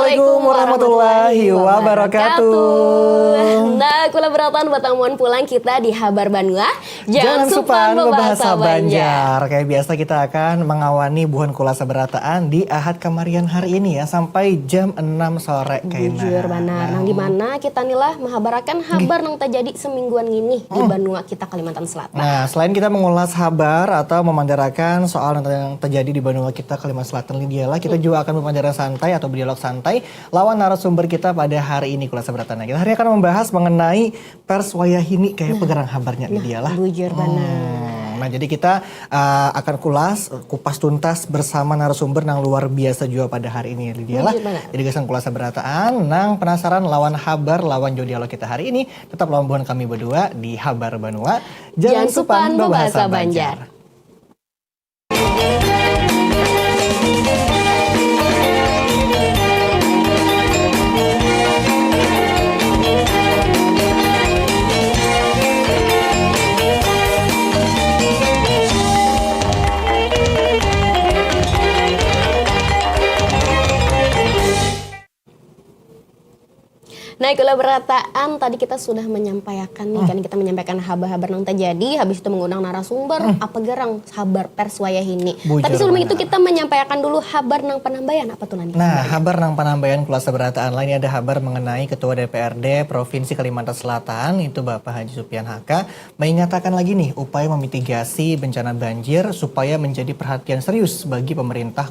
Assalamualaikum warahmatullahi wabarakatuh. Nah, kula beratan batamuan pulang kita di Habar Banua. Jangan supan bahasa Banjar. Kayak biasa kita akan mengawani buhan kula sabarataan di Ahad Kamarian hari ini ya sampai jam 6 sore kayaknya. Bujur benar. Nang dimana kita nilah menghabarakan habar nang terjadi semingguan ini di Banua kita Kalimantan Selatan. Nah, selain kita mengulas habar atau memandarakan soal yang terjadi di Banua kita Kalimantan Selatan ini dialah kita juga akan memandara santai atau berdialog santai lawan narasumber kita pada hari ini kula sabarataan. Kita hari ini akan membahas mengenai pers wayahini kayak pegarang habarnya ini dialah. Bujur benar. Nah, jadi kita akan kupas tuntas bersama narasumber nang luar biasa juga pada hari ini dialah. Jadi kesan kula sabarataan nang penasaran lawan habar lawan jo dialog kita hari ini tetap lawan buhan kami berdua di Habar Banua. Jangan supan bahasa Banjar. Nah, kula berataan tadi kita sudah menyampaikan nih kan kita menyampaikan habar-habar yang terjadi, habis itu mengundang narasumber apa gerang habar pers wayahini. Tapi sebelum itu kita menyampaikan dulu habar nang penambayan apa tuh Nani? Nah, habar nang penambayan kula sabarataan lain ada habar mengenai Ketua DPRD Provinsi Kalimantan Selatan itu Bapak Haji Supian Haka mengatakan lagi nih upaya memitigasi bencana banjir supaya menjadi perhatian serius bagi pemerintah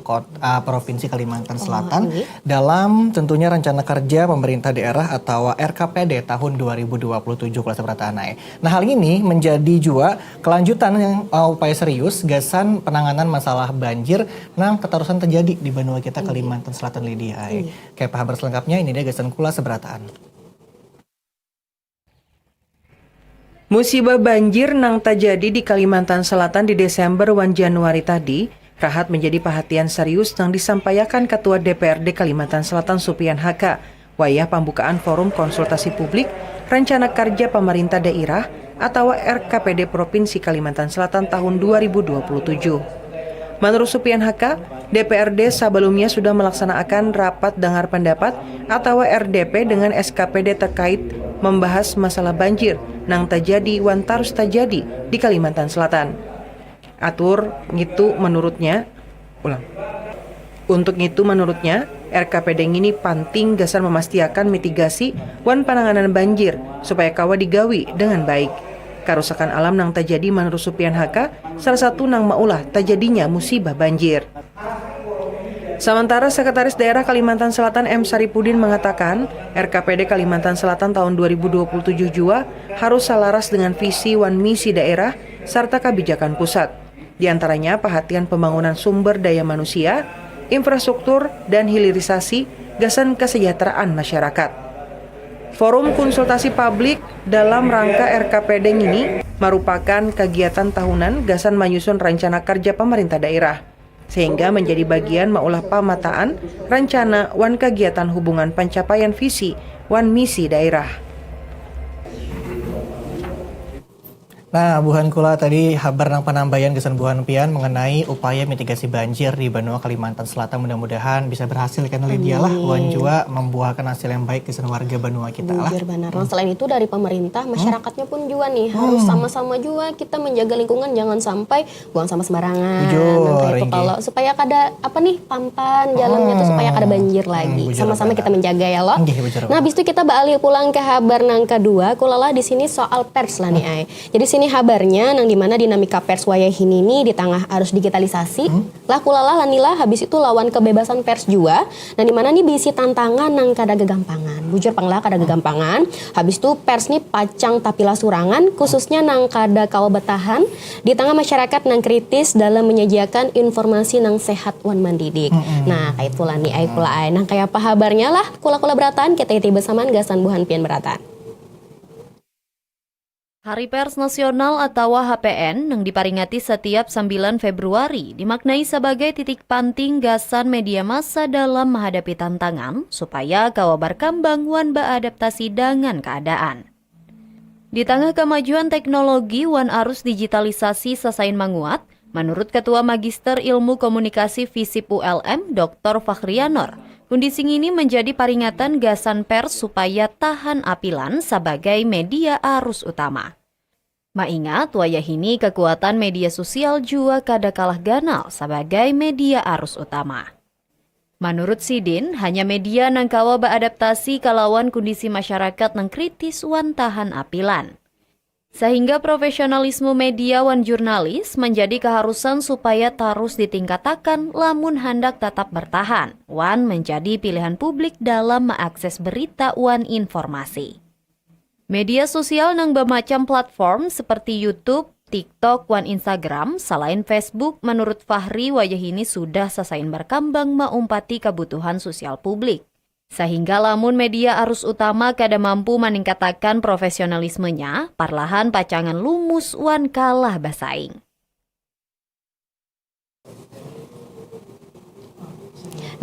Provinsi Kalimantan Selatan dalam tentunya rencana kerja pemerintah daerah atau RKPD tahun 2027 kula sabarataan. Nah, hal ini menjadi juga kelanjutan yang upaya serius gasan penanganan masalah banjir nang keterusan terjadi di Banua kita Kalimantan Selatan Lydia. Kayak kabar selengkapnya ini dia gasan kula sabarataan. Musibah banjir nang terjadi di Kalimantan Selatan di Desember wan Januari tadi rahat menjadi perhatian serius yang disampaikan Ketua DPRD Kalimantan Selatan Supian Haka wayah pembukaan forum konsultasi publik rencana kerja pemerintah daerah atau RKPD Provinsi Kalimantan Selatan tahun 2027. Menurut Supian Haka, DPRD sebelumnya sudah melaksanakan rapat dengar pendapat atau RDP dengan SKPD terkait membahas masalah banjir nang terjadi wan tarus terjadi di Kalimantan Selatan. Untuk itu menurutnya RKPD ini penting gasan memastikan mitigasi wan penanganan banjir supaya kawa digawi dengan baik. Kerusakan alam nang terjadi menurut Supian Haka salah satu nang maulah terjadinya musibah banjir. Sementara Sekretaris Daerah Kalimantan Selatan M. Saripudin mengatakan RKPD Kalimantan Selatan tahun 2027 juga harus selaras dengan visi wan misi daerah serta kebijakan pusat. Di antaranya perhatian pembangunan sumber daya manusia, infrastruktur, dan hilirisasi gasan kesejahteraan masyarakat. Forum konsultasi publik dalam rangka RKPD ini merupakan kegiatan tahunan gasan menyusun rencana kerja pemerintah daerah, sehingga menjadi bagian maulah pamataan rencana wan kegiatan hubungan pencapaian visi wan misi daerah. Nah, buhan kula tadi habar nang penambahan kesan buhan pian mengenai upaya mitigasi banjir di Banua Kalimantan Selatan mudah-mudahan bisa berhasil kan Lydia lah wan juga membuahkan hasil yang baik kesan warga Banua kita lah. Bujur benar. Nah, selain itu dari pemerintah masyarakatnya pun juga nih harus sama-sama juga kita menjaga lingkungan jangan sampai buang sampah sembarangan. Nah, itu kalau supaya kada pampan jalannya tuh supaya kada banjir lagi. Sama-sama kita menjaga ya loh. Nah, habis itu kita balik pulang ke habar nang kedua kulalah di sini soal pers lah nih ay. Jadi sini habarnya nang dimana dinamika pers wayahini ini di tengah arus digitalisasi lah kulalah lanilah habis itu lawan kebebasan pers juga nang dimana nih bisi tantangan nang kada gegampangan bujur panglah kada gegampangan habis itu pers nih pacang tapi lasurangan khususnya nang kada kawa betahan di tengah masyarakat nang kritis dalam menyajikan informasi nang sehat wan mendidik. Nah kayak pula nih ay pula ay nang kayak apa habarnya lah kula beratan kita iti bersamaan gasan buhan pian beratan. Hari Pers Nasional atau HPN yang diperingati setiap 9 Februari dimaknai sebagai titik panting gasan media massa dalam menghadapi tantangan supaya kawa berkembang wan beradaptasi dengan keadaan. Di tengah kemajuan teknologi wan arus digitalisasi sesain menguat, menurut Ketua Magister Ilmu Komunikasi FISIP ULM Dr. Fakhrianor, Kondisi ini menjadi peringatan gasan pers supaya tahan apilan sebagai media arus utama. Maingat, wayahini kekuatan media sosial juga kada kalah ganal sebagai media arus utama. Menurut Sidin, hanya media nang kawa beadaptasi kalawan kondisi masyarakat nang kritis wan tahan apilan. Sehingga profesionalisme media wan jurnalis menjadi keharusan supaya terus ditingkatakan lamun hendak tetap bertahan, wan menjadi pilihan publik dalam mengakses berita wan informasi. Media sosial nang bermacam platform seperti YouTube, TikTok, wan Instagram, selain Facebook, menurut Fahri wayahini sudah sesain berkembang maumpati kebutuhan sosial publik. Sehingga lamun media arus utama kada mampu meningkatkan profesionalismenya, perlahan pacangan lumus wan kalah bersaing.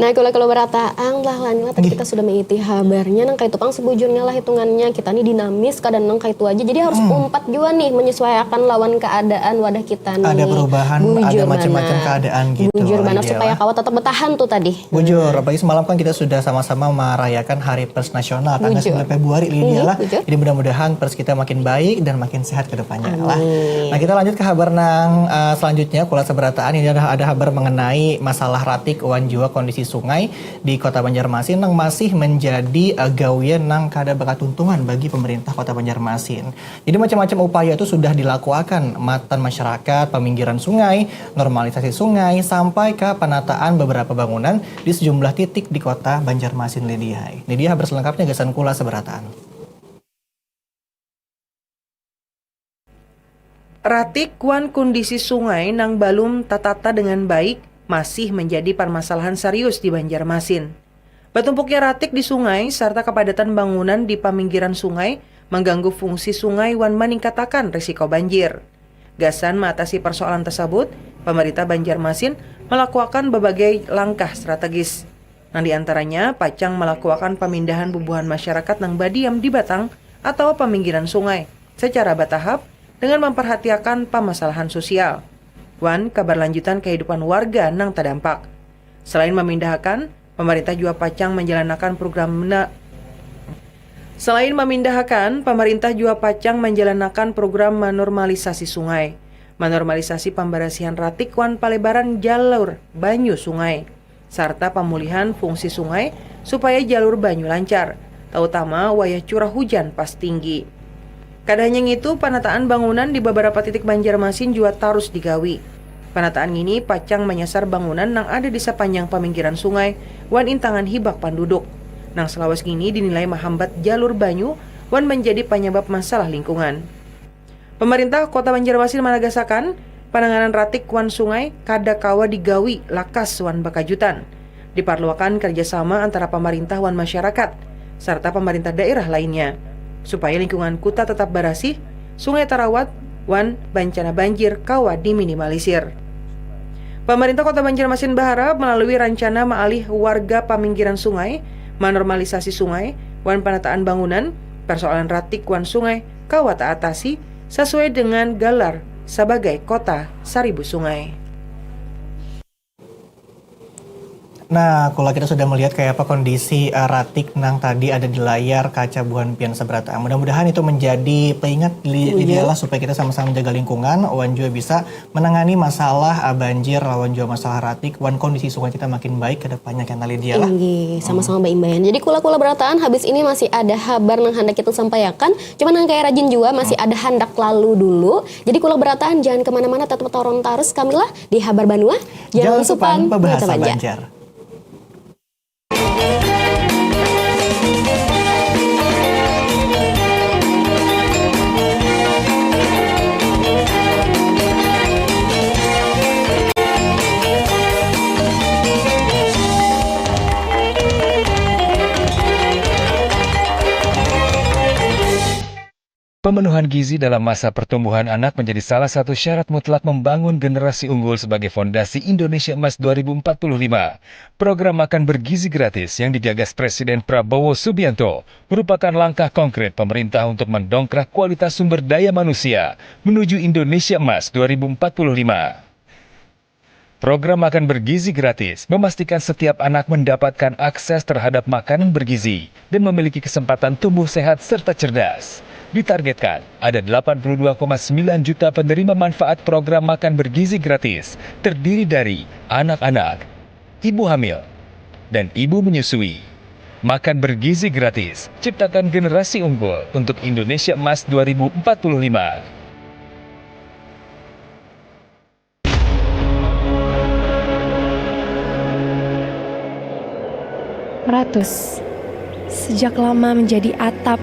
Nah, kalau berataan lah lanjut tadi kita sudah mengikuti kabarnya nang kaitu pang sebujurnya lah hitungannya kita nih dinamis kadang nang kaitu aja jadi harus umpat juga nih menyesuaikan lawan keadaan wadah kita nih. Ada perubahan, ada macam-macam keadaan gitu. Bujur mana Lydia supaya lah. kawat tetap bertahan tuh tadi. Bujur, apalagi semalam kan kita sudah sama-sama merayakan Hari Pers Nasional tanggal 9 Februari Lydia lah. Bujur. Jadi mudah-mudahan pers kita makin baik dan makin sehat ke depannya lah. Amin. Nah, kita lanjut ke kabar nang selanjutnya kula seberataan ini ada kabar mengenai masalah ratik wan jua kondisi sungai di Kota Banjarmasin yang masih menjadi gawian nang kada berkeuntungan bagi pemerintah Kota Banjarmasin. Jadi macam-macam upaya itu sudah dilakukan matan masyarakat, peminggiran sungai, normalisasi sungai, sampai ke penataan beberapa bangunan di sejumlah titik di Kota Banjarmasin Lydia. Lydia berselengkapnya gasan kula seberataan. Ratik wan kondisi sungai nang balum tatata dengan baik masih menjadi permasalahan serius di Banjarmasin. Bertumpuknya ratik di sungai serta kepadatan bangunan di paminggiran sungai mengganggu fungsi sungai wan meningkatkan risiko banjir. Gasan mengatasi persoalan tersebut, pemerintah Banjarmasin melakukan berbagai langkah strategis. Nah, di antaranya pacang melakukan pemindahan bubuhan masyarakat nang badiam di batang atau paminggiran sungai secara bertahap dengan memperhatikan permasalahan sosial. Wan, kabar lanjutan kehidupan warga nang terdampak. Selain memindahkan, pemerintah juga pacang menjalankan program menormalisasi sungai, menormalisasi pembersihan ratik wan pelebaran jalur banyu sungai, serta pemulihan fungsi sungai supaya jalur banyu lancar, terutama wayah curah hujan pas tinggi. Kadang itu, penataan bangunan di beberapa titik Banjarmasin juga terus digawi. Penataan ini pacang menyasar bangunan yang ada di sepanjang peminggiran sungai wan intangan hibak penduduk. Nang selawas gini dinilai menghambat jalur banyu wan menjadi penyebab masalah lingkungan. Pemerintah Kota Banjarmasin menagasakan penanganan ratik wan sungai kada kawa digawi lakas wan bakajutan. Diperlukan kerjasama antara pemerintah wan masyarakat serta pemerintah daerah lainnya. Supaya lingkungan kota tetap bersih, sungai terawat, wan bencana banjir kawa diminimalisir. Pemerintah Kota Banjarmasin berharap melalui rencana mengalih warga paminggiran sungai, menormalisasi sungai, wan penataan bangunan, persoalan ratik wan sungai kawa teratasi sesuai dengan gelar sebagai Kota Seribu Sungai. Nah, kalau kita sudah melihat kayak apa kondisi ratik nang tadi ada di layar kaca buhan pian seberataan. Mudah-mudahan itu menjadi pengingat Lydia lah supaya kita sama-sama menjaga lingkungan. Wan juga bisa menangani masalah banjir, lawan juga masalah ratik. Wan kondisi sungai kita makin baik ke depannya kan Lydia lah. Sama-sama Mbak Imbayan. Jadi kula-kula berataan habis ini masih ada kabar nang hendak kita sampaikan. Cuman nang kayak rajin juga masih ada hendak lalu dulu. Jadi kula berataan jangan kemana-mana tetap toron terus kamilah di Habar Banua. Jangan supan Bahasa pembahasa Banjar. Banjar. Pemenuhan gizi dalam masa pertumbuhan anak menjadi salah satu syarat mutlak membangun generasi unggul sebagai fondasi Indonesia Emas 2045. Program makan bergizi gratis yang digagas Presiden Prabowo Subianto merupakan langkah konkret pemerintah untuk mendongkrak kualitas sumber daya manusia menuju Indonesia Emas 2045. Program Makan Bergizi Gratis memastikan setiap anak mendapatkan akses terhadap makanan bergizi dan memiliki kesempatan tumbuh sehat serta cerdas. Ditargetkan ada 82,9 juta penerima manfaat program Makan Bergizi Gratis, terdiri dari anak-anak, ibu hamil, dan ibu menyusui. Makan Bergizi Gratis, ciptakan generasi unggul untuk Indonesia Emas 2045. Ratus, sejak lama menjadi atap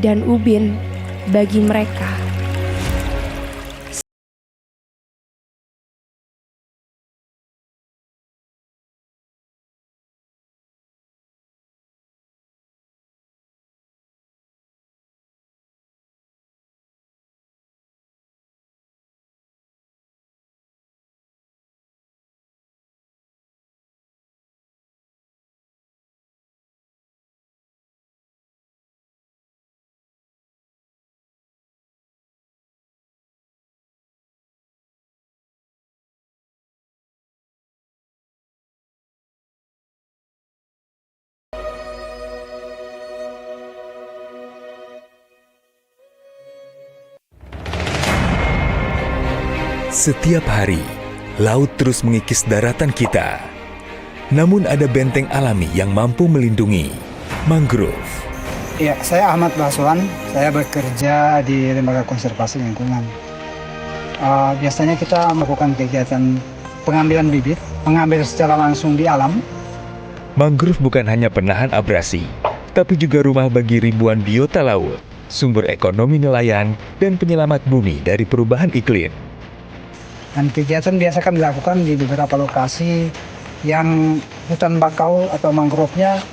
dan ubin bagi mereka. Setiap hari, laut terus mengikis daratan kita. Namun ada benteng alami yang mampu melindungi, mangrove. Ya, saya Ahmad Baswan. Saya bekerja di Lembaga Konservasi Lingkungan. Biasanya kita melakukan kegiatan pengambilan bibit, mengambil secara langsung di alam. Mangrove bukan hanya penahan abrasi, tapi juga rumah bagi ribuan biota laut, sumber ekonomi nelayan, dan penyelamat bumi dari perubahan iklim. Dan kegiatan biasa kan dilakukan di beberapa lokasi yang hutan bakau atau mangrove-nya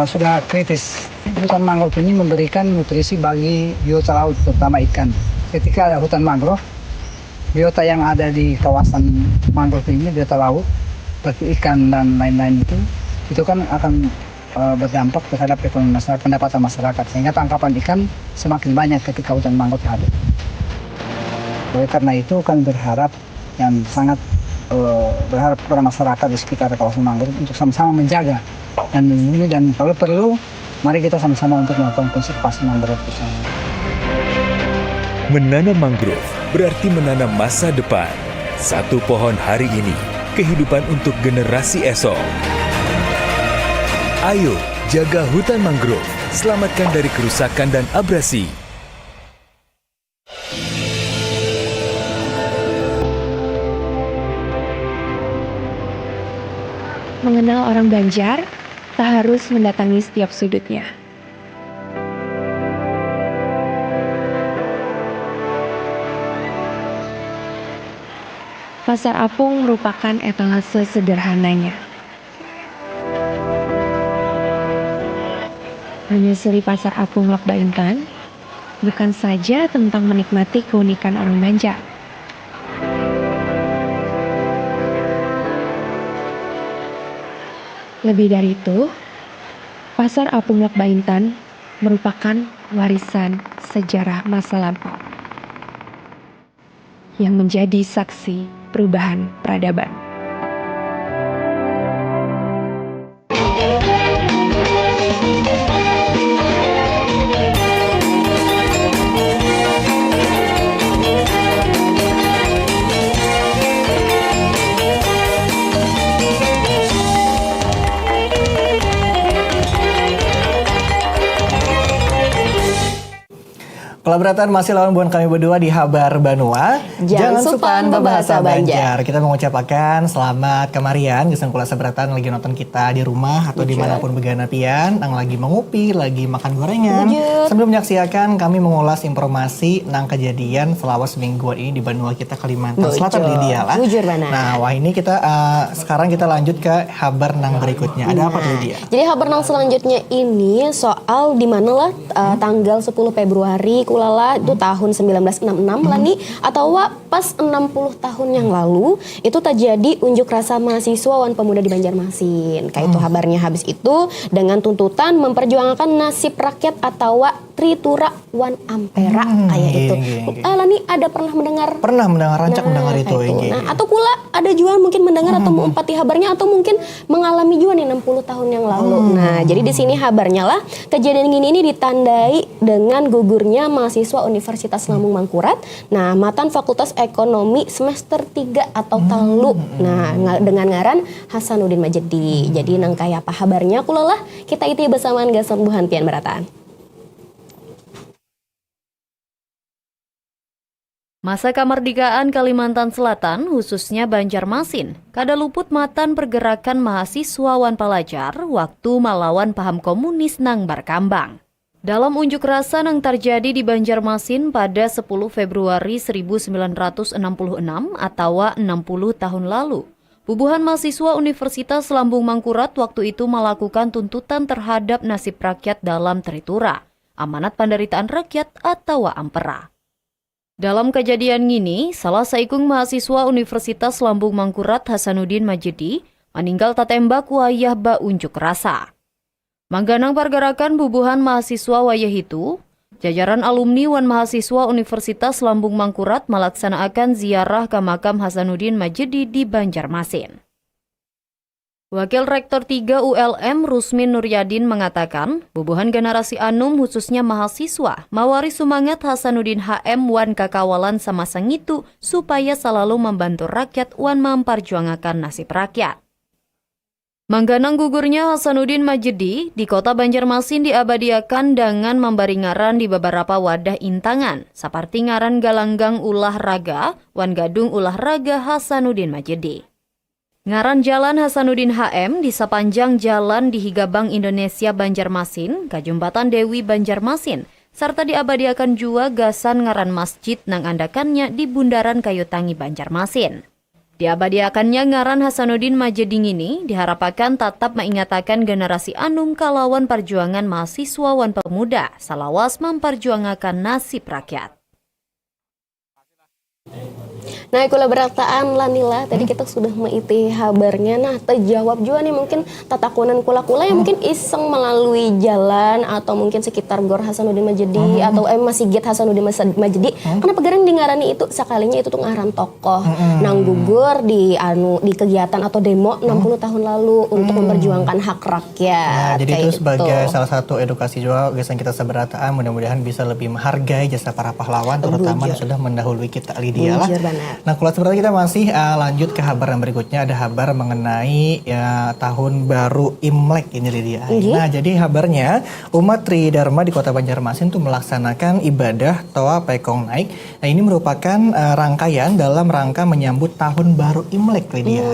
sudah kritis. Hutan mangrove ini memberikan nutrisi bagi biota laut, terutama ikan. Ketika ada hutan mangrove, biota yang ada di kawasan mangrove ini, biota laut, seperti ikan dan lain-lain itu kan akan berdampak terhadap ekonomi masyarakat, pendapatan masyarakat, sehingga tangkapan ikan semakin banyak ketika hutan mangrove ada. Oleh karena itu kami berharap berharap kepada masyarakat di sekitar kawasan mangrove untuk sama-sama menjaga dan melindungi, dan kalau perlu mari kita sama-sama untuk melakukan konservasi mangrove bersama. Menanam mangrove berarti menanam masa depan. Satu pohon hari ini, kehidupan untuk generasi esok. Ayo, jaga hutan mangrove, selamatkan dari kerusakan dan abrasi. Mengenal orang Banjar, tak harus mendatangi setiap sudutnya. Pasar Apung merupakan etalase sederhananya. Menyusuri Pasar Apung Lok Baintan bukan saja tentang menikmati keunikan orang Banjar. Lebih dari itu, Pasar Apung Lok Baintan merupakan warisan sejarah masa lampau yang menjadi saksi perubahan peradaban. Kolaboratan masih lawan buan kami berdua di Habar Banua. Jangan supan berbahasa Banjar. Kita mengucapkan selamat kemarian gesan kula sabratan lagi nonton kita di rumah atau dimanapun begana pian, nang lagi mengupi, lagi makan gorengan. Sambil menyaksikan kami mengulas informasi nang kejadian selama semingguan ini di Banua kita Kalimantan Selatan Lydia lah. Bujur Bana. Nah, wah ini kita sekarang kita lanjut ke Habar nang berikutnya. Ada apa tuh Lydia? Jadi Habar nang selanjutnya ini soal di mana lah tanggal 10 Februari kulala itu tahun 1966 lah nih, atau pas 60 tahun yang lalu itu terjadi unjuk rasa mahasiswa wan pemuda di Banjarmasin. Kayak itu kabarnya habis itu dengan tuntutan memperjuangkan nasib rakyat atau Tritura Wan Ampera kayak itu. Lani ada pernah mendengar? Pernah rancak mendengar itu. Kayak itu. Nah, atau pula ada juga mungkin mendengar atau mempati habarnya atau mungkin mengalami juga nih 60 tahun yang lalu. Nah, jadi di sini habarnya lah kejadian ini ditandai dengan gugurnya mahasiswa Universitas Lambung Mangkurat. Nah, matan Fakultas Ekonomi semester 3 atau talu. Nah, dengan ngaran Hasanuddin Majedi. Jadi nang kayak apa habarnya kulalah kita itu bersamaan gasan buhantian berataan. Masa kemerdekaan Kalimantan Selatan, khususnya Banjarmasin, kada luput matan pergerakan mahasiswa wan pelajar waktu melawan paham komunis nang berkembang. Dalam unjuk rasa yang terjadi di Banjarmasin pada 10 Februari 1966 atau 60 tahun lalu, bubuhan mahasiswa Universitas Lambung Mangkurat waktu itu melakukan tuntutan terhadap nasib rakyat dalam Tritura, amanat penderitaan rakyat atau Ampera. Dalam kejadian ini, salah seikung mahasiswa Universitas Lambung Mangkurat Hasanuddin Majedi meninggal tatembak wayah ba unjuk rasa. Mangganang pergerakan bubuhan mahasiswa wayah itu, jajaran alumni wan mahasiswa Universitas Lambung Mangkurat melaksanakan ziarah ke makam Hasanuddin Majedi di Banjarmasin. Wakil Rektor 3 ULM Rusmin Nuryadin mengatakan, bubuhan generasi Anum khususnya mahasiswa mawaris semangat Hasanuddin HM wan kakawalan sama sang itu supaya selalu membantu rakyat wan memperjuangkan nasib rakyat. Mangganang gugurnya Hasanuddin Majedi di kota Banjarmasin diabadiakan dengan memberi ngaran di beberapa wadah intangan, seperti ngaran galanggang ulah raga wan gadung ulah raga Hasanuddin Majedi. Ngaran Jalan Hasanuddin HM di sepanjang jalan di Higabang Indonesia Banjarmasin, ke Jembatan Dewi Banjarmasin, serta diabadiakan juga gasan ngaran masjid nang andakannya di Bundaran Kayu Tangi Banjarmasin. Diabadiakannya ngaran Hasanuddin Majedi ini diharapkan tetap mengingatakan generasi Anum kalawan perjuangan mahasiswa wan pemuda, salawas memperjuangkan nasib rakyat. Nah, kula berataan Lanila, tadi kita sudah meiti habarnya. Nah, terjawab juga nih mungkin tatakunan kula-kula yang mungkin iseng melalui jalan atau mungkin sekitar Gor Hasanuddin Majedi atau Masjid Hasanuddin Majedi. Kenapa garang di ngarani itu sekalinya itu tuh ngaran tokoh nang gugur di kegiatan atau demo 60 tahun lalu untuk memperjuangkan hak rakyat. Nah, jadi itu sebagai salah satu edukasi juga gesan kita seberataan, mudah-mudahan bisa lebih menghargai jasa para pahlawan terutama yang sudah mendahului kita Lydia lah. Nah, kalau seperti kita masih lanjut ke kabar yang berikutnya, ada kabar mengenai tahun baru Imlek ini Lydia. Nah, jadi kabarnya umat Tridharma di Kota Banjarmasin tuh melaksanakan ibadah Toa Pekong Naik. Nah, ini merupakan rangkaian dalam rangka menyambut tahun baru Imlek Lydia.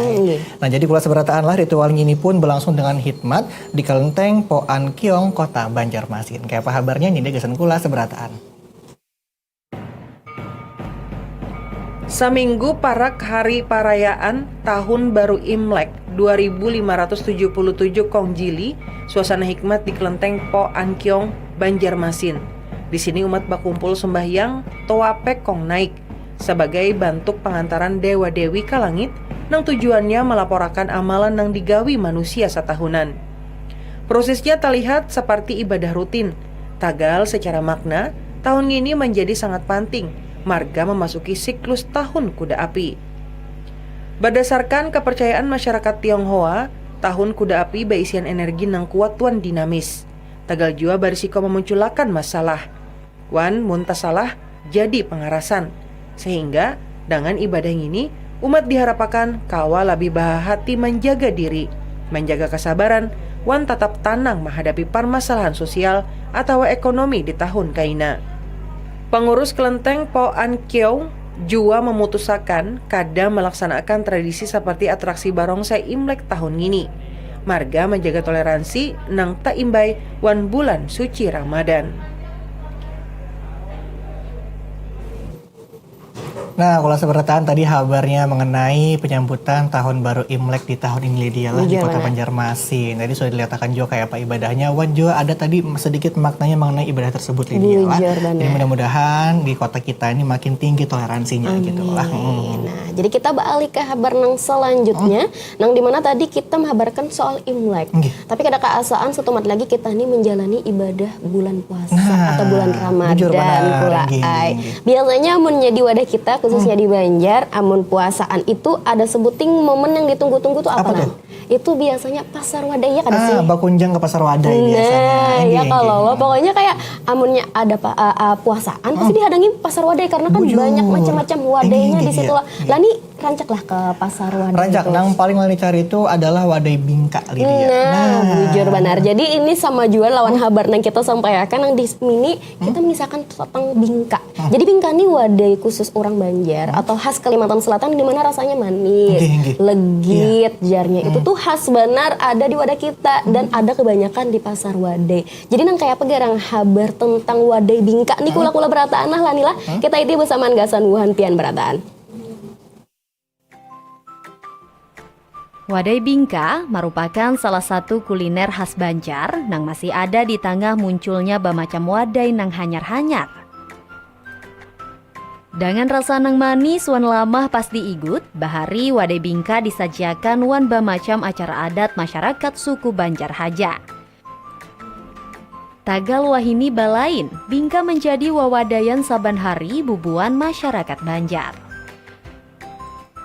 Nah, jadi kula seberataan lah ritual ini pun berlangsung dengan hikmat di Kelenteng Po An Kiong Kota Banjarmasin. Kayak apa kabarnya ini gesan kula seberataan. Saminggu parak hari perayaan Tahun Baru Imlek 2577 Kongjili, suasana hikmat di Kelenteng Po An Kiong, Banjarmasin. Di sini umat bakumpul sembahyang Toa Pekong Naik sebagai bentuk pengantaran dewa dewi ke langit, nang tujuannya melaporkan amalan nang digawi manusia setahunan. Prosesnya terlihat seperti ibadah rutin, tagal secara makna tahun ini menjadi sangat penting. Marga memasuki siklus tahun kuda api. Berdasarkan kepercayaan masyarakat Tionghoa, tahun kuda api berisian energi nang kuat wan dinamis. Tagal jua berisiko memunculkan masalah. Wan muntasalah jadi pengarasan. Sehingga dengan ibadah ini, umat diharapkan kawa lebih bahati menjaga diri, menjaga kesabaran, wan tetap tanang menghadapi permasalahan sosial atau ekonomi di tahun kaina. Pengurus Kelenteng Po An Kiong jua memutuskan kada melaksanakan tradisi seperti atraksi barongsai Imlek tahun ini. Marga menjaga toleransi nang tak imbai wan bulan suci Ramadan. Nah, kalau seberatan tadi kabarnya mengenai penyambutan tahun baru Imlek di tahun ini Lydia lah di Kota Banjarmasin. Tadi sudah dilihatkan juga kayak apa ibadahnya. Wan juga ada tadi sedikit maknanya mengenai ibadah tersebut Lydia lah. Jadi mudah-mudahan di kota kita ini makin tinggi toleransinya gitu lah. Nah, jadi kita balik ke kabar nang selanjutnya, nang dimana tadi kita mengabarkan soal Imlek. Tapi kada keasaan setumat lagi kita nih menjalani ibadah bulan puasa atau bulan Ramadan pula. Biasanya amunnya di wadah kita khususnya di Banjar, amun puasaan itu ada sebuting momen yang ditunggu-tunggu tuh apa Lan? Itu biasanya pasar wadah ya kada sih? Bakunjang ke pasar wadah biasanya. Ya kalau pokoknya kayak amunnya ada puasaan pasti dihadangin pasar wadah karena kan banyak macam-macam wadahnya di situ lah. Lah nih rancaklah ke pasar wadah. Rancak, yang paling lani cari itu adalah wadai bingka Lydia. Bujur benar. Jadi ini sama jual lawan kabar yang kita sampaikan yang di sini kita mengisahkan tentang bingka. Jadi bingka ini wadai khusus orang Banjar atau khas Kalimantan Selatan di mana rasanya manis, legit jarnya. Itu tuh khas benar ada di wadah kita dan ada kebanyakan di pasar wadai. Jadi nang kayak apa garang kabar tentang wadai bingka nih kula-kula berataan lah lanilah. Kita itu bersamaan gasan Wuhan pian berataan. Wadai bingka merupakan salah satu kuliner khas Banjar nang masih ada di tengah munculnya bermacam wadai nang hanyar-hanyar. Dengan rasa nang manis wan lamah pasti igut, bahari wadai bingka disajiakan wan bermacam acara adat masyarakat suku Banjar Haja. Tagal wahini balain, bingka menjadi wawadayan saban hari bubuan masyarakat Banjar.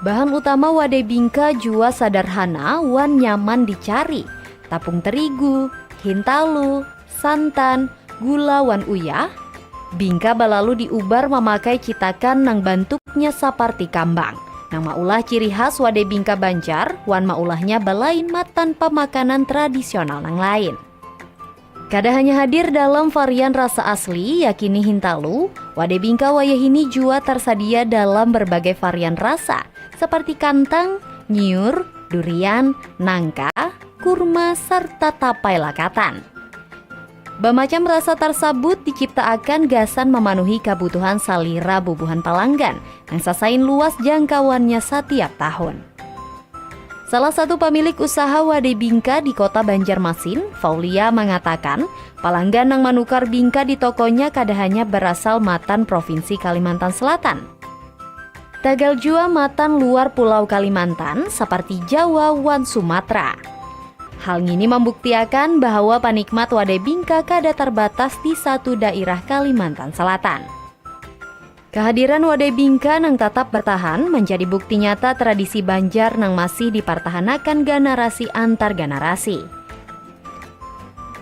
Bahan utama wadai bingka jua sadarhana wan nyaman dicari. Tapung terigu, hintalu, santan, gula wan uyah. Bingka balalu diubar memakai citakan nang bentuknya saparti kambang. Nang maulah ciri khas wadai bingka Banjar, wan maulahnya balain tanpa makanan tradisional nang lain. Kada hanya hadir dalam varian rasa asli yakini hintalu, wadai bingka wayahini jua tersedia dalam berbagai varian rasa seperti kantang, nyiur, durian, nangka, kurma, serta tapai lakatan. Bermacam rasa tersebut diciptakan gasan memenuhi kebutuhan salira bubuhan pelanggan yang sasain luas jangkauannya setiap tahun. Salah satu pemilik usaha wadai bingka di kota Banjarmasin, Faulia mengatakan, pelanggan yang menukar bingka di tokonya kada hanya berasal matan Provinsi Kalimantan Selatan. Tagal jua matan luar Pulau Kalimantan seperti Jawa wan Sumatera. Hal ini membuktikan bahwa penikmat wadai bingka kada terbatas di satu daerah Kalimantan Selatan. Kehadiran wadai bingka nang tetap bertahan menjadi bukti nyata tradisi Banjar nang masih dipertahankan generasi antar generasi.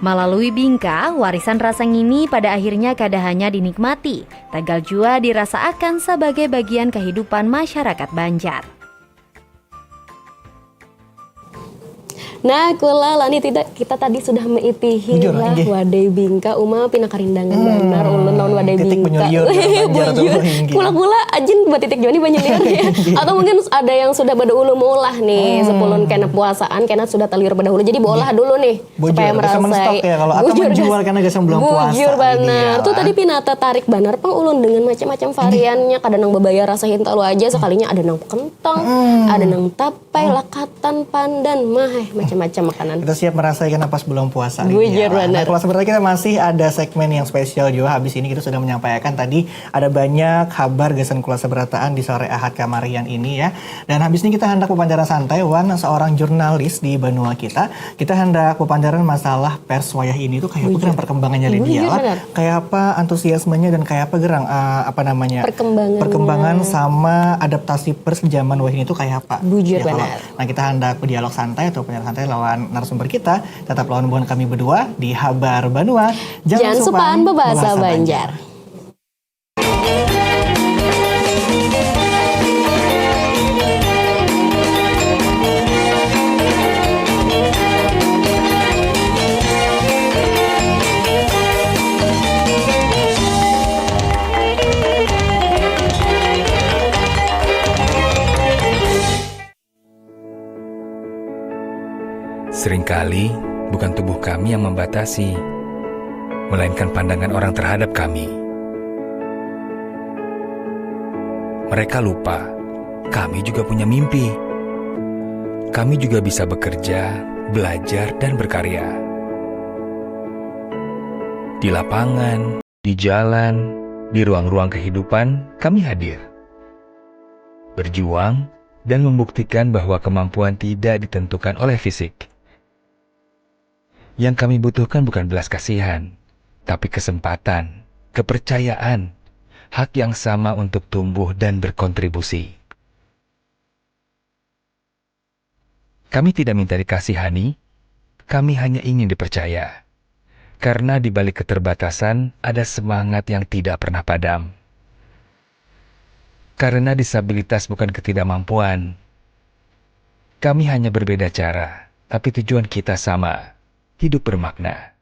Melalui bingka, warisan rasang ini pada akhirnya kada hanya dinikmati, tagal jua dirasakan sebagai bagian kehidupan masyarakat Banjar. Nah, kula lani tidak kita tadi sudah meitihi lah wadai bingka uma pinakarindangan benar ulun lawan wadai bingka. Kula ajin buat titik joni banyak ya. Atau mungkin ada yang sudah pada ulu meulah nih sepulun kena puasaan kena sudah teliur pada hulu. Jadi bolah dulu nih supaya merasai. Ya, kalau atau menjual karena gasam belum puasa. Bujur benar. Tuh tadi pinata tarik benar pang ulun dengan macam-macam variannya. Kada nang bebayar rasa hintalu aja sekalinya ada nang kentang, ada nang tapai, lakatan, pandan, macam-macam makanan. Kita siap merasakan pas bulan puasa. Nah, kalau sebenarnya kita masih ada segmen yang spesial juga. Habis ini kita sudah menyampaikan tadi ada banyak kabar gasan kula seberataan di sore Ahad kamarian ini ya. Dan habis ini kita hendak pepandaran santai wan seorang jurnalis di Banua kita. Kita hendak pepandaran masalah pers wayah ini tuh kayak apa gerang perkembangannya Lydia lah. Kayak apa antusiasmenya dan kayak apa gerang perkembangan sama adaptasi pers di zaman wayah ini tuh kayak apa. Bujur benar. Nah, kita hendak berdialog santai atau penyiar santai lawan narasumber kita, tetap lawan buan kami berdua di Habar Banua. Jangan supan bebahasa Banjar. Seringkali bukan tubuh kami yang membatasi, melainkan pandangan orang terhadap kami. Mereka lupa, kami juga punya mimpi. Kami juga bisa bekerja, belajar, dan berkarya. Di lapangan, di jalan, di ruang-ruang kehidupan, kami hadir. Berjuang dan membuktikan bahwa kemampuan tidak ditentukan oleh fisik. Yang kami butuhkan bukan belas kasihan, tapi kesempatan, kepercayaan, hak yang sama untuk tumbuh dan berkontribusi. Kami tidak minta dikasihani, kami hanya ingin dipercaya. Karena di balik keterbatasan ada semangat yang tidak pernah padam. Karena disabilitas bukan ketidakmampuan. Kami hanya berbeda cara, tapi tujuan kita sama, hidup bermakna.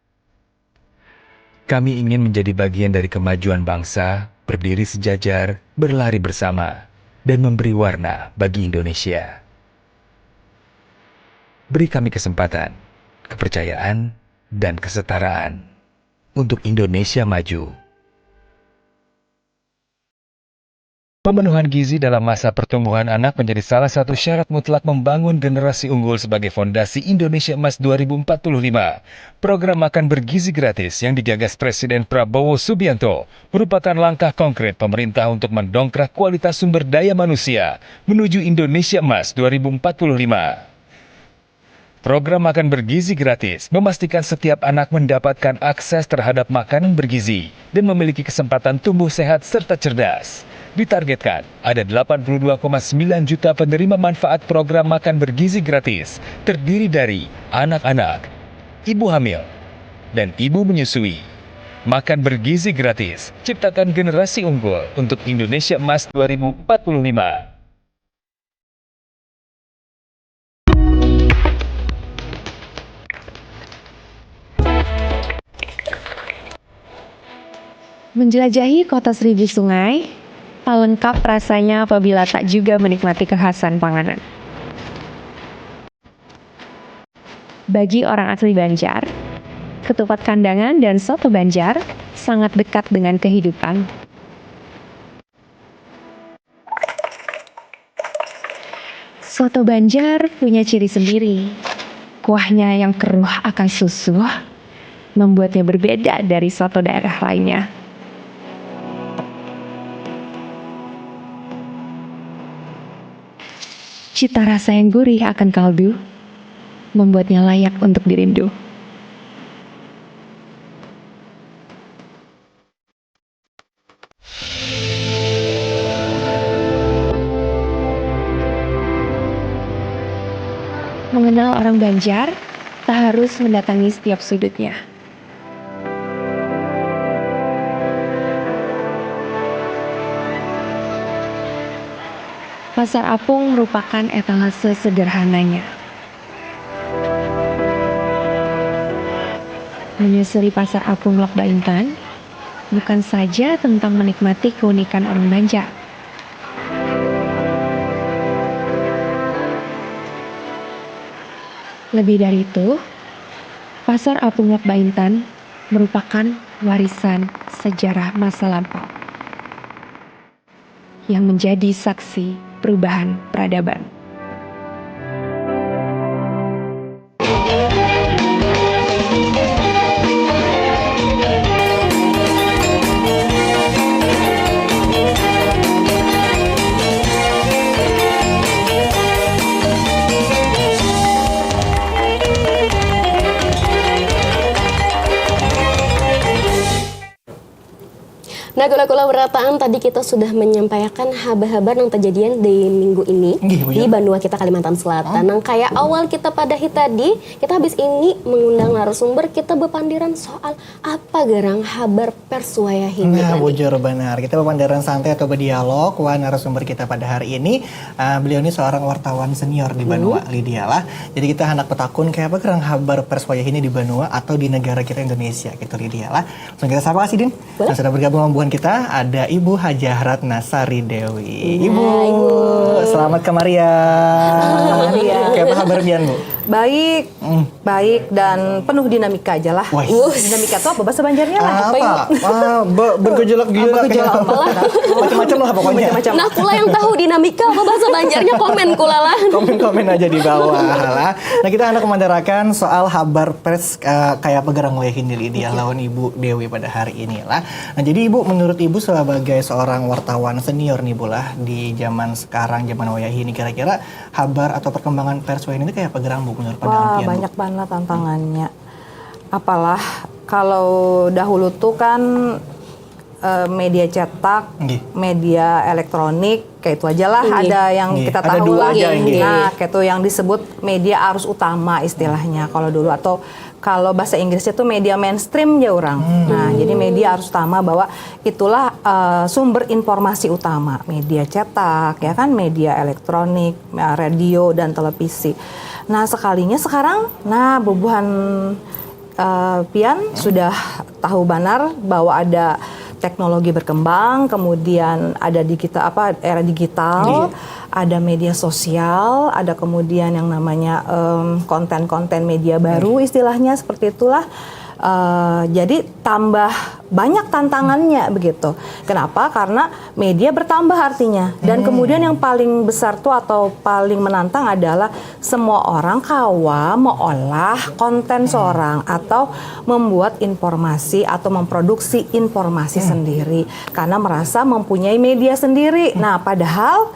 Kami ingin menjadi bagian dari kemajuan bangsa, berdiri sejajar, berlari bersama, dan memberi warna bagi Indonesia. Beri kami kesempatan, kepercayaan, dan kesetaraan untuk Indonesia maju. Pemenuhan gizi dalam masa pertumbuhan anak menjadi salah satu syarat mutlak membangun generasi unggul sebagai fondasi Indonesia Emas 2045. Program makan bergizi gratis yang digagas Presiden Prabowo Subianto merupakan langkah konkret pemerintah untuk mendongkrak kualitas sumber daya manusia menuju Indonesia Emas 2045. Program makan bergizi gratis memastikan setiap anak mendapatkan akses terhadap makanan bergizi dan memiliki kesempatan tumbuh sehat serta cerdas. Ditargetkan ada 82,9 juta penerima manfaat program makan bergizi gratis, terdiri dari anak-anak, ibu hamil, dan ibu menyusui. Makan bergizi gratis, ciptakan generasi unggul untuk Indonesia Emas 2045. Menjelajahi kota seribu sungai, tak lengkap rasanya apabila tak juga menikmati kekhasan panganan. Bagi orang asli Banjar, ketupat kandangan dan soto Banjar sangat dekat dengan kehidupan. Soto Banjar punya ciri sendiri. Kuahnya yang keruh akan susu membuatnya berbeda dari soto daerah lainnya. Cita rasa yang gurih akan kaldu membuatnya layak untuk dirindu. Mengenal orang Banjar tak harus mendatangi setiap sudutnya. Pasar Apung merupakan etalase sederhananya. Menyusuri Pasar Apung Lok Baintan bukan saja tentang menikmati keunikan orang Banjar. Lebih dari itu, Pasar Apung Lok Baintan merupakan warisan sejarah masa lampau yang menjadi saksi perubahan peradaban. Nah, kula-kula berataan tadi kita sudah menyampaikan habar-habar yang terjadian di minggu ini di Banua kita Kalimantan Selatan. Nah, kayak awal kita pada hit tadi, kita habis ini mengundang narasumber, kita berpandiran soal apa gerang habar persuaya ini. Nah, bujur benar. Kita berpandiran santai atau berdialog. Wah, narasumber kita pada hari ini, beliau ini seorang wartawan senior di Banua, Lydia lah. Jadi kita hendak petakun kayak apa gerang habar persuaya ini di Banua atau di negara kita Indonesia gitu, Lydia lah. Langsung kita sapa kasih Din. Nah, sudah bergabung dengan kita ada Ibu Hajah Ratnasari Dewi. Ibu, selamat kemarin. Kayak apa kabar Bian, Bu? Baik. baik dan penuh dinamika aja lah. Wah. Dinamika itu apa bahasa Banjarnya lah? Bergejolak-gejolak Bergejolak apa lah? macam-macam lah pokoknya. Macam-macam. Nah, kula yang tahu dinamika apa bahasa Banjarnya komen kula lah. Komen-komen aja di bawah lah. Nah, kita hendak memandarakan soal kabar pers kayak pegerang wayah hindil ideal lawan Ibu Dewi pada hari ini lah. Nah, jadi Ibu, menurut Ibu sebagai seorang wartawan senior nih Bu lah di zaman sekarang, zaman wayah ini, kira-kira kabar atau perkembangan pers wayah ini kayak pegerang Bu menurut pandangan Wah, pian, Bu? banyak banget tantangannya. Apalah kalau dahulu tuh kan media cetak, media elektronik, kayak itu aja lah. Ada yang kita Ada tahu dua lah. aja, Nah, kayak itu yang disebut media arus utama istilahnya kalau dulu, atau kalau bahasa Inggrisnya tuh media mainstream ya orang. Nah, jadi media arus utama bahwa itulah sumber informasi utama, media cetak, ya kan, media elektronik, radio dan televisi. Nah, sekalinya sekarang, bubuhan pian sudah tahu benar bahwa ada teknologi berkembang, kemudian ada era digital, ada media sosial, ada kemudian yang namanya konten-konten media baru istilahnya seperti itulah. Jadi tambah banyak tantangannya begitu. Kenapa? Karena media bertambah artinya. Dan kemudian yang paling besar tuh atau paling menantang adalah semua orang kawa mengolah konten seorang atau membuat informasi atau memproduksi informasi sendiri karena merasa mempunyai media sendiri. Nah, padahal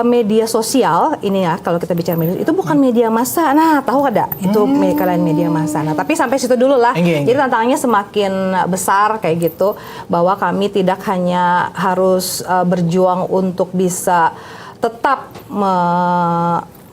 media sosial ini ya, kalau kita bicara media itu bukan media massa. Nah, tahu ada itu kalian media massa. Nah, tapi sampai situ dulu lah. Jadi tantangannya semakin besar kayak gitu, bahwa kami tidak hanya harus berjuang untuk bisa tetap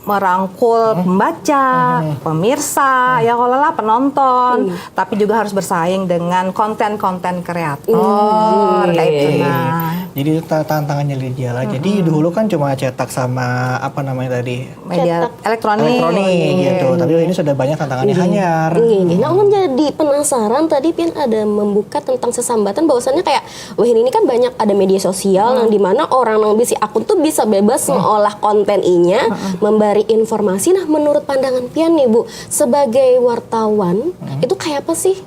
merangkul pembaca, pemirsa, ya kalau lah penonton, tapi juga harus bersaing dengan konten-konten kreator kayak itu. Nah, jadi tantangannya Lydia lah. Jadi dulu kan cuma cetak sama apa namanya tadi, media elektronik gitu. Tapi ini sudah banyak tantangannya hanyar. Nah, ulun jadi penasaran tadi Pian ada membuka tentang sesambatan bahwasannya kayak wah ini kan banyak ada media sosial yang dimana orang yang bisi akun tuh bisa bebas mengolah konten inya, memberi informasi. Nah, menurut pandangan Pian nih Bu, sebagai wartawan itu kayak apa sih?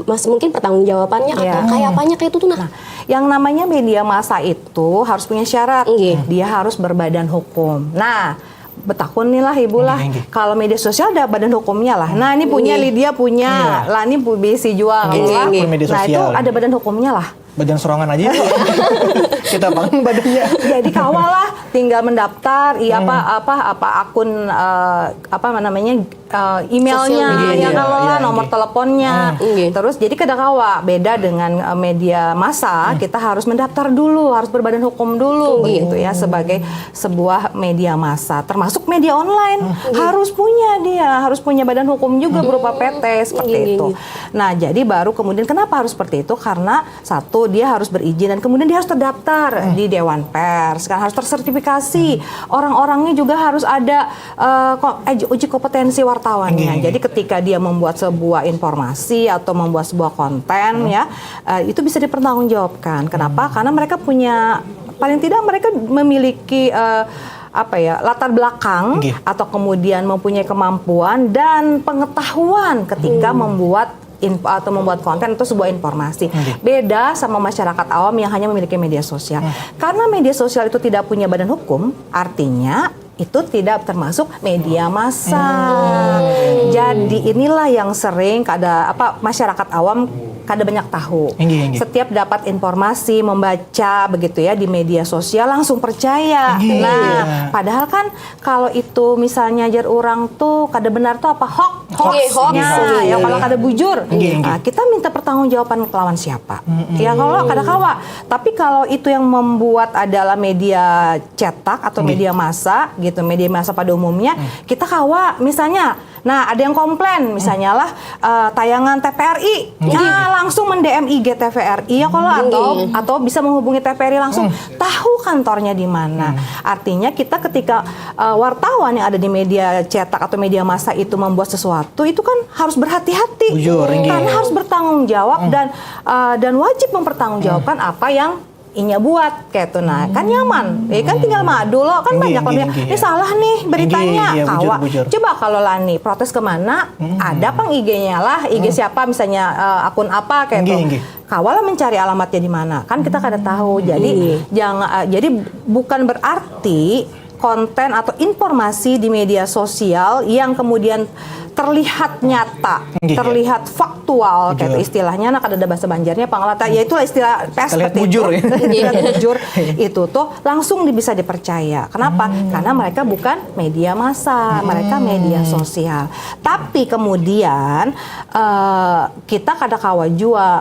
Mas mungkin pertanggungjawabannya atau kayak apanya kayak itu tuh nah. Yang namanya media massa itu harus punya syarat. Dia harus berbadan hukum. Nah, betakun nih lah Ibu lah. Kalau media sosial ada badan hukumnya lah. Nah, ini punya Lydia punya. Lah ini bisi jual lah. Nah, itu ada badan hukumnya lah. Badan serongan aja kita bangun badannya. Jadi kawal lah, tinggal mendaftar apa akun emailnya ya kalau nomor teleponnya. Terus jadi kada kawa beda dengan media massa, kita harus mendaftar dulu, harus berbadan hukum dulu begitu ya sebagai sebuah media massa. Termasuk media online harus punya badan hukum juga berupa PT seperti itu. Nah, jadi baru kemudian kenapa harus seperti itu? Karena satu, dia harus berizin dan kemudian dia harus terdaftar di Dewan Pers, kan harus tersertifikasi. Orang-orangnya juga harus ada uji kompetensi wartawannya. Jadi ketika dia membuat sebuah informasi atau membuat sebuah konten itu bisa dipertanggungjawabkan. Kenapa? Karena mereka punya, paling tidak mereka memiliki latar belakang atau kemudian mempunyai kemampuan dan pengetahuan ketika membuat atau membuat konten itu sebuah informasi. Beda sama masyarakat awam yang hanya memiliki media sosial. Karena media sosial itu tidak punya badan hukum, artinya itu tidak termasuk media massa. Jadi inilah yang sering masyarakat awam kada banyak tahu. Setiap dapat informasi, membaca begitu ya di media sosial langsung percaya. Nah, padahal kan kalau itu misalnya jar orang tuh kada benar tuh hoax. Ya kalau kada bujur. Nah, kita minta pertanggungjawaban kelawan siapa? Ya kalau kada kawa. Tapi kalau itu yang membuat adalah media cetak atau media massa gitu, media massa pada umumnya, kita kawa misalnya. Nah, ada yang komplain misalnya lah tayangan TVRI. Langsung mendm IG TVRI ya kalau atau bisa menghubungi TVRI langsung, tahu kantornya di mana. Artinya kita ketika wartawan yang ada di media cetak atau media massa itu membuat sesuatu itu kan harus berhati-hati karena harus bertanggung jawab dan wajib mempertanggungjawabkan apa yang inya buat kayak tuh, nah kan nyaman, kan tinggal madu loh, kan banyak lebih. Ini salah nih beritanya, iya, kawa. bujur. Coba kalau Lani protes kemana, ada pang IG-nya lah, IG siapa misalnya akun apa kayak tuh. Kawalah mencari alamatnya di mana, kan kita kada tahu. Jadi jangan, jadi bukan berarti konten atau informasi di media sosial yang kemudian terlihat nyata, terlihat faktual, kayak istilahnya, nah ada bahasa Banjarnya panglata, yaitu istilah pers seperti bujur, itu, bujur, itu tuh langsung bisa dipercaya. Kenapa? Karena mereka bukan media massa, mereka media sosial. Tapi kemudian kita kadang-kala juga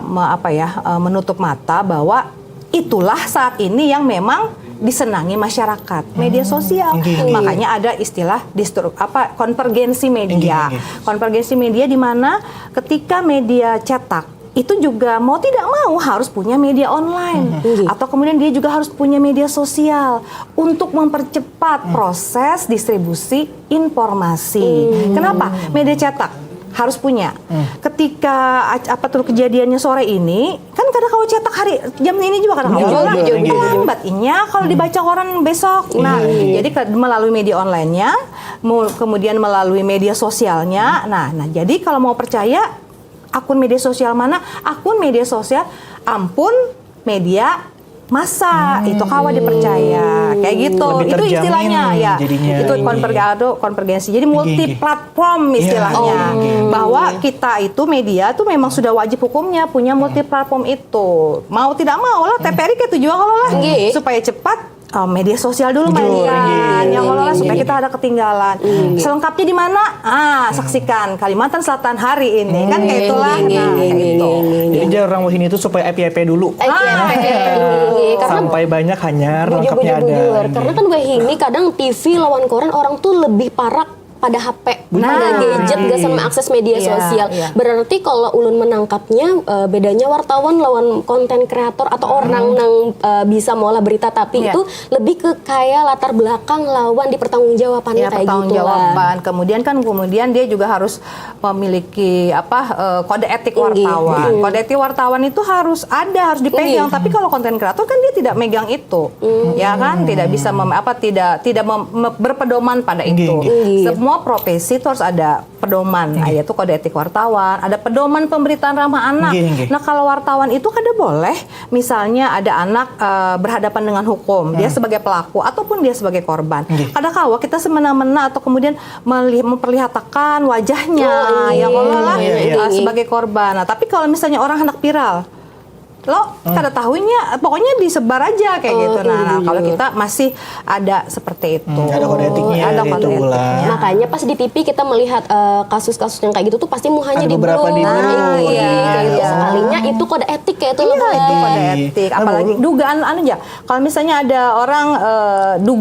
menutup mata bahwa itulah saat ini yang memang disenangi masyarakat, media sosial. Makanya ada istilah konvergensi media. Konvergensi media di mana ketika media cetak itu juga mau tidak mau harus punya media online, atau kemudian dia juga harus punya media sosial untuk mempercepat proses distribusi informasi. Kenapa? Media cetak harus punya. Ketika kejadiannya sore ini, kan kadang kalau cetak hari jam ini juga kadang lambat inya kalau dibaca koran besok. Nah, jadi melalui media online-nya, kemudian melalui media sosialnya. Nah, jadi kalau mau percaya akun media sosial mana? Akun media sosial ampun media masa itu kawa dipercaya kayak gitu. Itu istilahnya ya, itu konvergensi, jadi multi platform istilahnya, bahwa kita itu media tuh memang sudah wajib hukumnya punya multi platform itu, mau tidak mau lah. TPRI kayak tujuan kalau lah supaya cepat media sosial dulu mainkan, yang kalau supaya kita ada ketinggalan. Selengkapnya di mana? Saksikan Kalimantan Selatan hari ini, kan kayak itulah. Jadi jarang wahini itu supaya IP dulu. Sampai banyak hanya lengkapnya ada. Karena kan wahini kadang TV lawan koran orang tuh lebih parah pada HP, pada gadget, gak sama akses media sosial. Berarti kalau ulun menangkapnya bedanya wartawan lawan konten kreator atau orang yang bisa mengolah berita, tapi itu lebih ke kayak latar belakang lawan di pertanggungjawabannya kayak gitu lah. Kemudian dia juga harus memiliki kode etik wartawan. Kode etik wartawan itu harus dipegang. Tapi kalau konten kreator kan dia tidak megang itu, ya kan, tidak bisa tidak berpedoman pada itu. Semua profesi itu harus ada pedoman, yaitu kode etik wartawan, ada pedoman pemberitaan ramah anak. Nah, kalau wartawan itu kada boleh, misalnya ada anak berhadapan dengan hukum, dia sebagai pelaku ataupun dia sebagai korban. Kadang-kala kita semena-mena atau kemudian memperlihatkan wajahnya yang sebagai korban. Nah, tapi kalau misalnya orang hendak viral, lo kada tahunya, pokoknya disebar aja kayak gitu. Nah, kalau kita masih ada seperti itu. Ada kode etiknya. Ada kode etiknya. Makanya pas di TV kita melihat kasus-kasus yang kayak gitu tuh pasti muhanya di sekalinya itu kode etik kayak itu. Itu kode etik. Apalagi dugaan aja. Kalau misalnya ada orang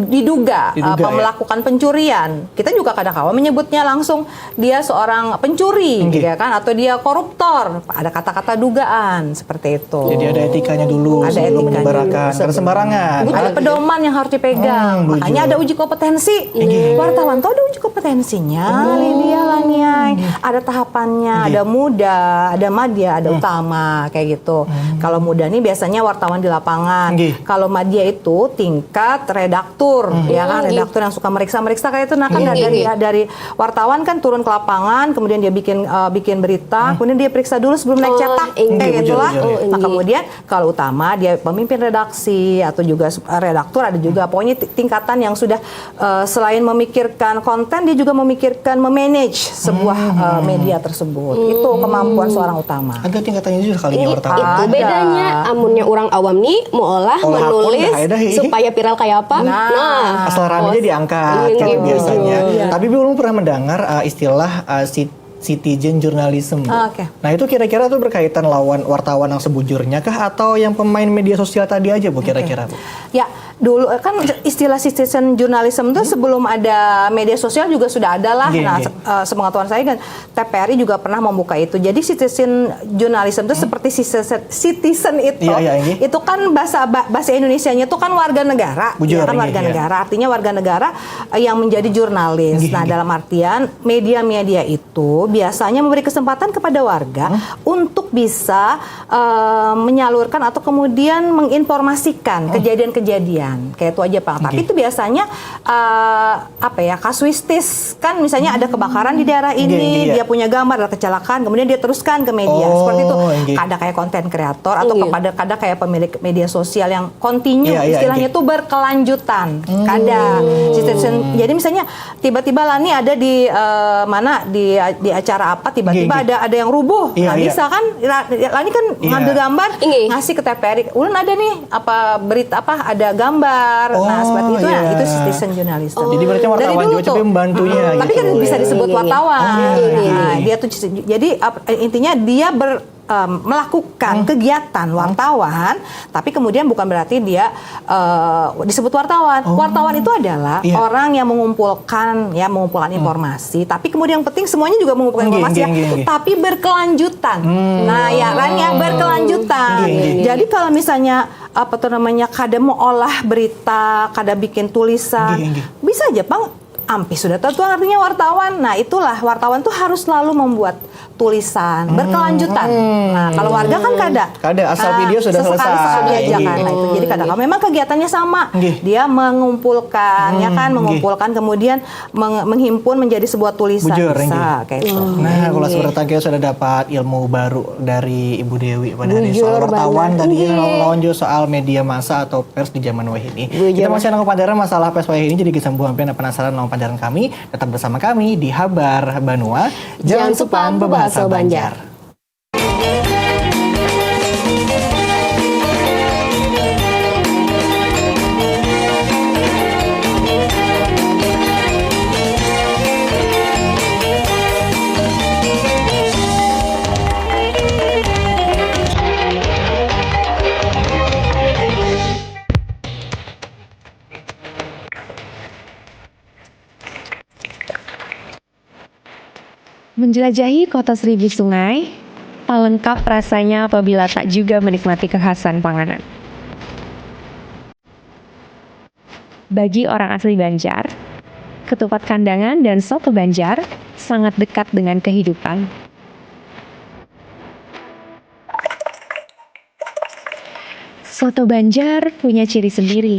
diduga melakukan pencurian, kita juga kadang-kadang menyebutnya langsung dia seorang pencuri, ya kan, atau dia koruptor. Ada kata-kata dugaan seperti itu. Jadi ada etikanya dulu sebelum menyebarkan sembarangan. Ada pedoman yang harus dipegang. Makanya ada uji kompetensi. Wartawan tuh ada uji kompetensinya. Lydia Laniai. Ada tahapannya. Ada muda, ada madya, ada utama kayak gitu. Kalau muda nih biasanya wartawan di lapangan. Kalau madya itu tingkat redaktur, ya kan, redaktur yang suka meriksa kayak itu. Nah, kan dari wartawan kan turun ke lapangan, kemudian dia bikin berita, kemudian dia periksa dulu sebelum naik cetak kayak gitulah. Nah, kemudian kalau utama dia pemimpin redaksi atau juga redaktur, ada juga pokoknya tingkatan yang sudah selain memikirkan konten, dia juga memikirkan memanage sebuah media tersebut. Itu kemampuan seorang utama. Ada tingkatannya juga kalinya wartawan. Itu bedanya amunnya orang awam nih mau menulis supaya viral kayak apa. Nah asal ramenya diangkat gitu biasanya. Tapi belum pernah mendengar istilah citizen journalism. Nah, itu kira-kira tuh berkaitan lawan wartawan yang sebujurnya kah atau yang pemain media sosial tadi aja, Bu, kira-kira, Bu? Ya, dulu kan istilah citizen journalism itu sebelum ada media sosial juga sudah ada lah. Sepengetahuan saya kan TPRI juga pernah membuka itu. Jadi citizen journalism itu seperti citizen itu. Itu kan bahasa Indonesianya itu kan warga negara. Ya kan, warga negara. Artinya warga negara yang menjadi jurnalis. Nah, dalam artian media-media itu biasanya memberi kesempatan kepada warga untuk bisa menyalurkan atau kemudian menginformasikan kejadian-kejadian kayak itu aja Pak. Tapi itu biasanya kasuistis kan, misalnya ada kebakaran di daerah ini, dia punya gambar ada kecelakaan, kemudian dia teruskan ke media seperti itu. Kadang kayak konten kreator atau kadang kayak pemilik media sosial yang kontinu, istilahnya itu berkelanjutan. Jadi misalnya tiba-tiba Lani ada di di acara apa, tiba-tiba ada yang rubuh, bisa kan Lani kan ngambil gambar ngasih ke TVRI, ulun ada nih berita ada gambar, nah seperti itu itu citizen journalism. Jadi berarti wartawan juga tapi membantunya gitu. Tapi kan bisa disebut wartawan. Dia tuh jadi intinya dia melakukan kegiatan wartawan, tapi kemudian bukan berarti dia disebut wartawan. Wartawan itu adalah orang yang mengumpulkan informasi, tapi kemudian yang penting semuanya juga mengumpulkan informasi tapi berkelanjutan. Nah, ya kan ya berkelanjutan. Jadi kalau misalnya kada mau olah berita, kada bikin tulisan, bisa aja Bang. Ampis sudah tertuang artinya wartawan. Nah itulah wartawan tuh harus selalu membuat tulisan berkelanjutan. Nah kalau warga kan kada asal video sudah selesai. Nah itu jadi kadang memang kegiatannya sama. Dia mengumpulkan, mengumpulkan kemudian menghimpun menjadi sebuah tulisan. Bisa kayak itu. Nah kalau seperti kita sudah dapat ilmu baru dari Ibu Dewi pada hari soal wartawan tadi lonjo soal media massa atau pers di zaman wah ini. Kita masih ada kepandaran masalah pers wah ini, jadi kesambungan penasaran pandaran kami, tetap bersama kami di Habar Banua. Jangan supam berbahasa Banjar. Menjelajahi kota seribu sungai, tak lengkap rasanya apabila tak juga menikmati kekhasan panganan. Bagi orang asli Banjar, ketupat kandangan dan soto Banjar sangat dekat dengan kehidupan. Soto Banjar punya ciri sendiri.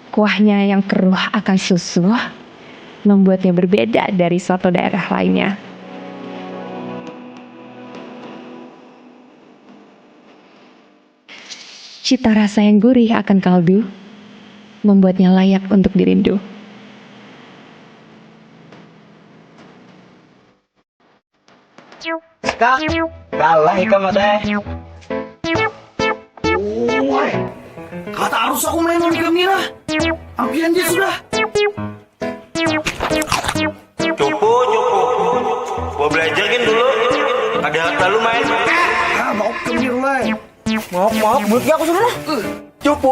Kuahnya yang keruh akan susu membuatnya berbeda dari soto daerah lainnya. Cita rasa yang gurih akan kaldu membuatnya layak untuk dirindu. Kalah ikan mata. Kata harus aku main ikan nira. Ambilan dia sudah. Cupu. Gua belajar kan dulu. Ada harta lu main. Mau kemir lah. Maaf, mulutnya aku sudah. Cupu.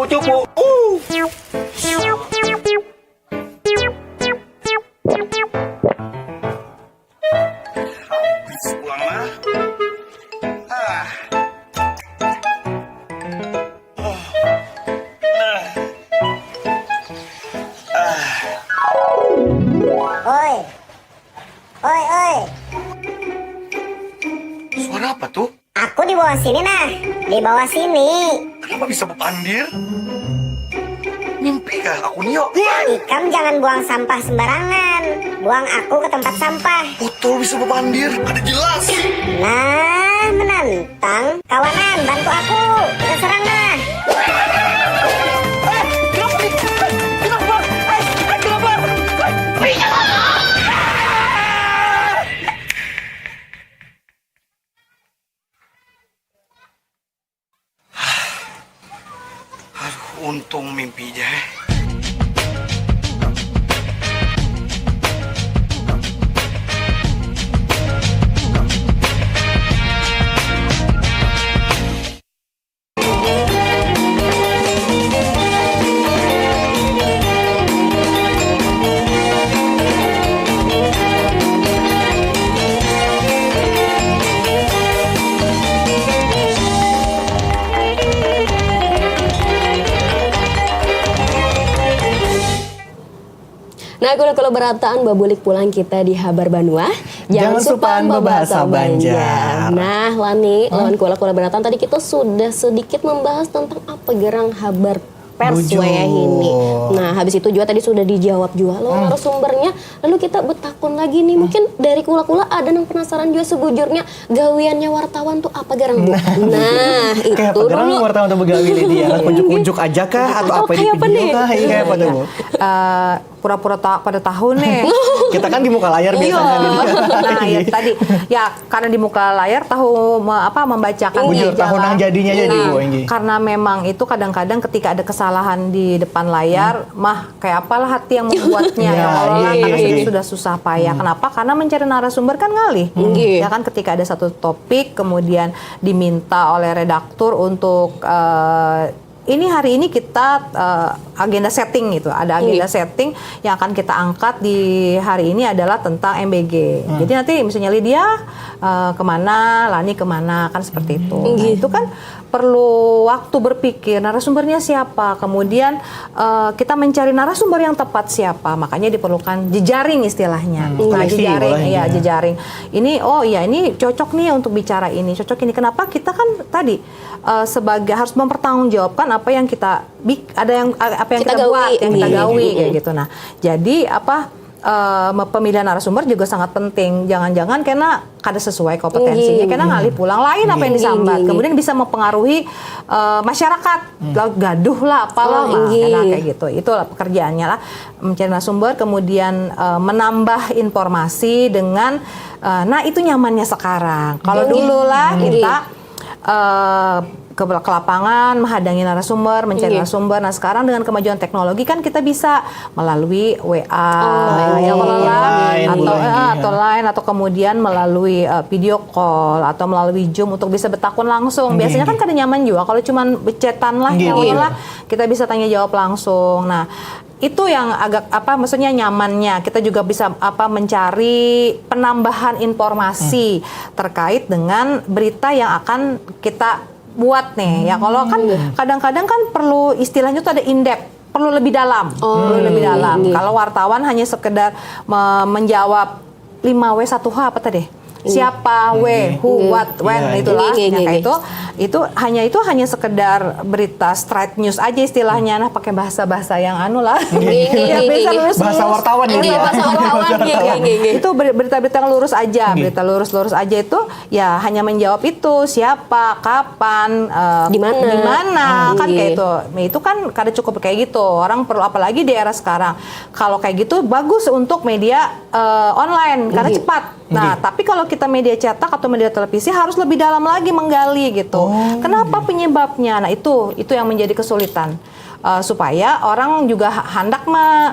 Pulang lah. Oi. Suara apa tuh? Aku di bawah sini nah. Di bawah sini. Kenapa bisa berpandir? Mimpi kah aku Nio? Ikam jangan buang sampah sembarangan. Buang aku ke tempat sampah. Betul bisa berpandir, ada jelas. Nah, menantang. Kawanan, bantu aku. Kita serang nah. Untung mimpi aja. Nah, kalau berataan babulik pulang kita di Habar Banua. Jangan supan membahasa Banjar. Nah, Lani, lawan kula beratan tadi kita sudah sedikit membahas tentang apa gerang habar pers Bujur. ini. Nah, habis itu juga tadi sudah dijawab juga lo narasumbernya. Lalu kita betakun lagi nih, mungkin dari kula-kula ada yang penasaran juga sebujurnya gawiannya wartawan tuh apa gerang Bu? Nah, itu Kayak apa gerang dulu. wartawan tuh begawi dia? Ujuk-ujuk aja kah atau apa Kayak apa di nih? video kah? Kayak apa tuh Bu? Pura-pura pada tahu nih. Kita kan di muka layar biasanya. Nah, ya tadi ya karena di muka layar tahu membacakan Bujur, tahu nang jadinya jadi Bu Enggi. Karena memang itu kadang-kadang ketika ada kesalahan di depan layar, kayak apalah hati yang membuatnya ya Allah, karena sudah susah payah. Kenapa? Karena mencari narasumber kan ngalih. Ya kan ketika ada satu topik kemudian diminta oleh redaktur untuk ini hari ini kita agenda setting gitu. Ada agenda setting yang akan kita angkat di hari ini adalah tentang MBG. Jadi nanti misalnya Lydia kemana, Lani kemana, kan seperti itu. Nah, itu kan perlu waktu berpikir narasumbernya siapa. Kemudian kita mencari narasumber yang tepat siapa. Makanya diperlukan jejaring istilahnya. Nah, jejaring, ya jejaring. Ini ini cocok nih untuk bicara ini, cocok ini. Kenapa? Kita kan tadi sebagai harus mempertanggungjawabkan apa yang kita kita buat, yang kita gawi kayak gitu. Nah, jadi pemilihan narasumber juga sangat penting. Jangan-jangan karena kada sesuai kompetensinya, karena ngalih pulang lain apa yang disambat. Kemudian bisa mempengaruhi masyarakat, gaduh lah, apalah, kayak gitu. Itulah pekerjaannya lah, mencari narasumber, kemudian menambah informasi dengan, nah itu nyamannya sekarang. Kalau dulu lah kita ke lapangan, menghadangi narasumber, mencari narasumber. Nah sekarang dengan kemajuan teknologi kan kita bisa melalui WA, atau line, atau kemudian melalui video call atau melalui Zoom untuk bisa bertakun langsung. Biasanya kan kada nyaman juga kalau cuman becetan lah, kita bisa tanya jawab langsung. Nah itu yang agak maksudnya nyamannya. Kita juga bisa mencari penambahan informasi terkait dengan berita yang akan kita buat nih. Ya kalau kan kadang-kadang kan perlu istilahnya tuh ada in-depth, perlu lebih dalam. Perlu lebih dalam. Kalau wartawan hanya sekedar menjawab 5W 1H apa tadi? Siapa, who, what, when, itulah. Itu hanya sekedar berita straight news aja istilahnya. Nah, pakai bahasa-bahasa yang bahasa wartawan itu berita-berita yang lurus aja. Berita lurus aja itu ya hanya menjawab itu siapa, kapan, di mana kan kayak itu. Itu kan kada cukup kayak gitu. Orang perlu, apalagi di era sekarang. Kalau kayak gitu bagus untuk media online karena cepat. Nah, tapi kalau kita media cetak atau media televisi harus lebih dalam lagi menggali gitu. Kenapa penyebabnya? Nah, itu yang menjadi kesulitan. Supaya orang juga hendak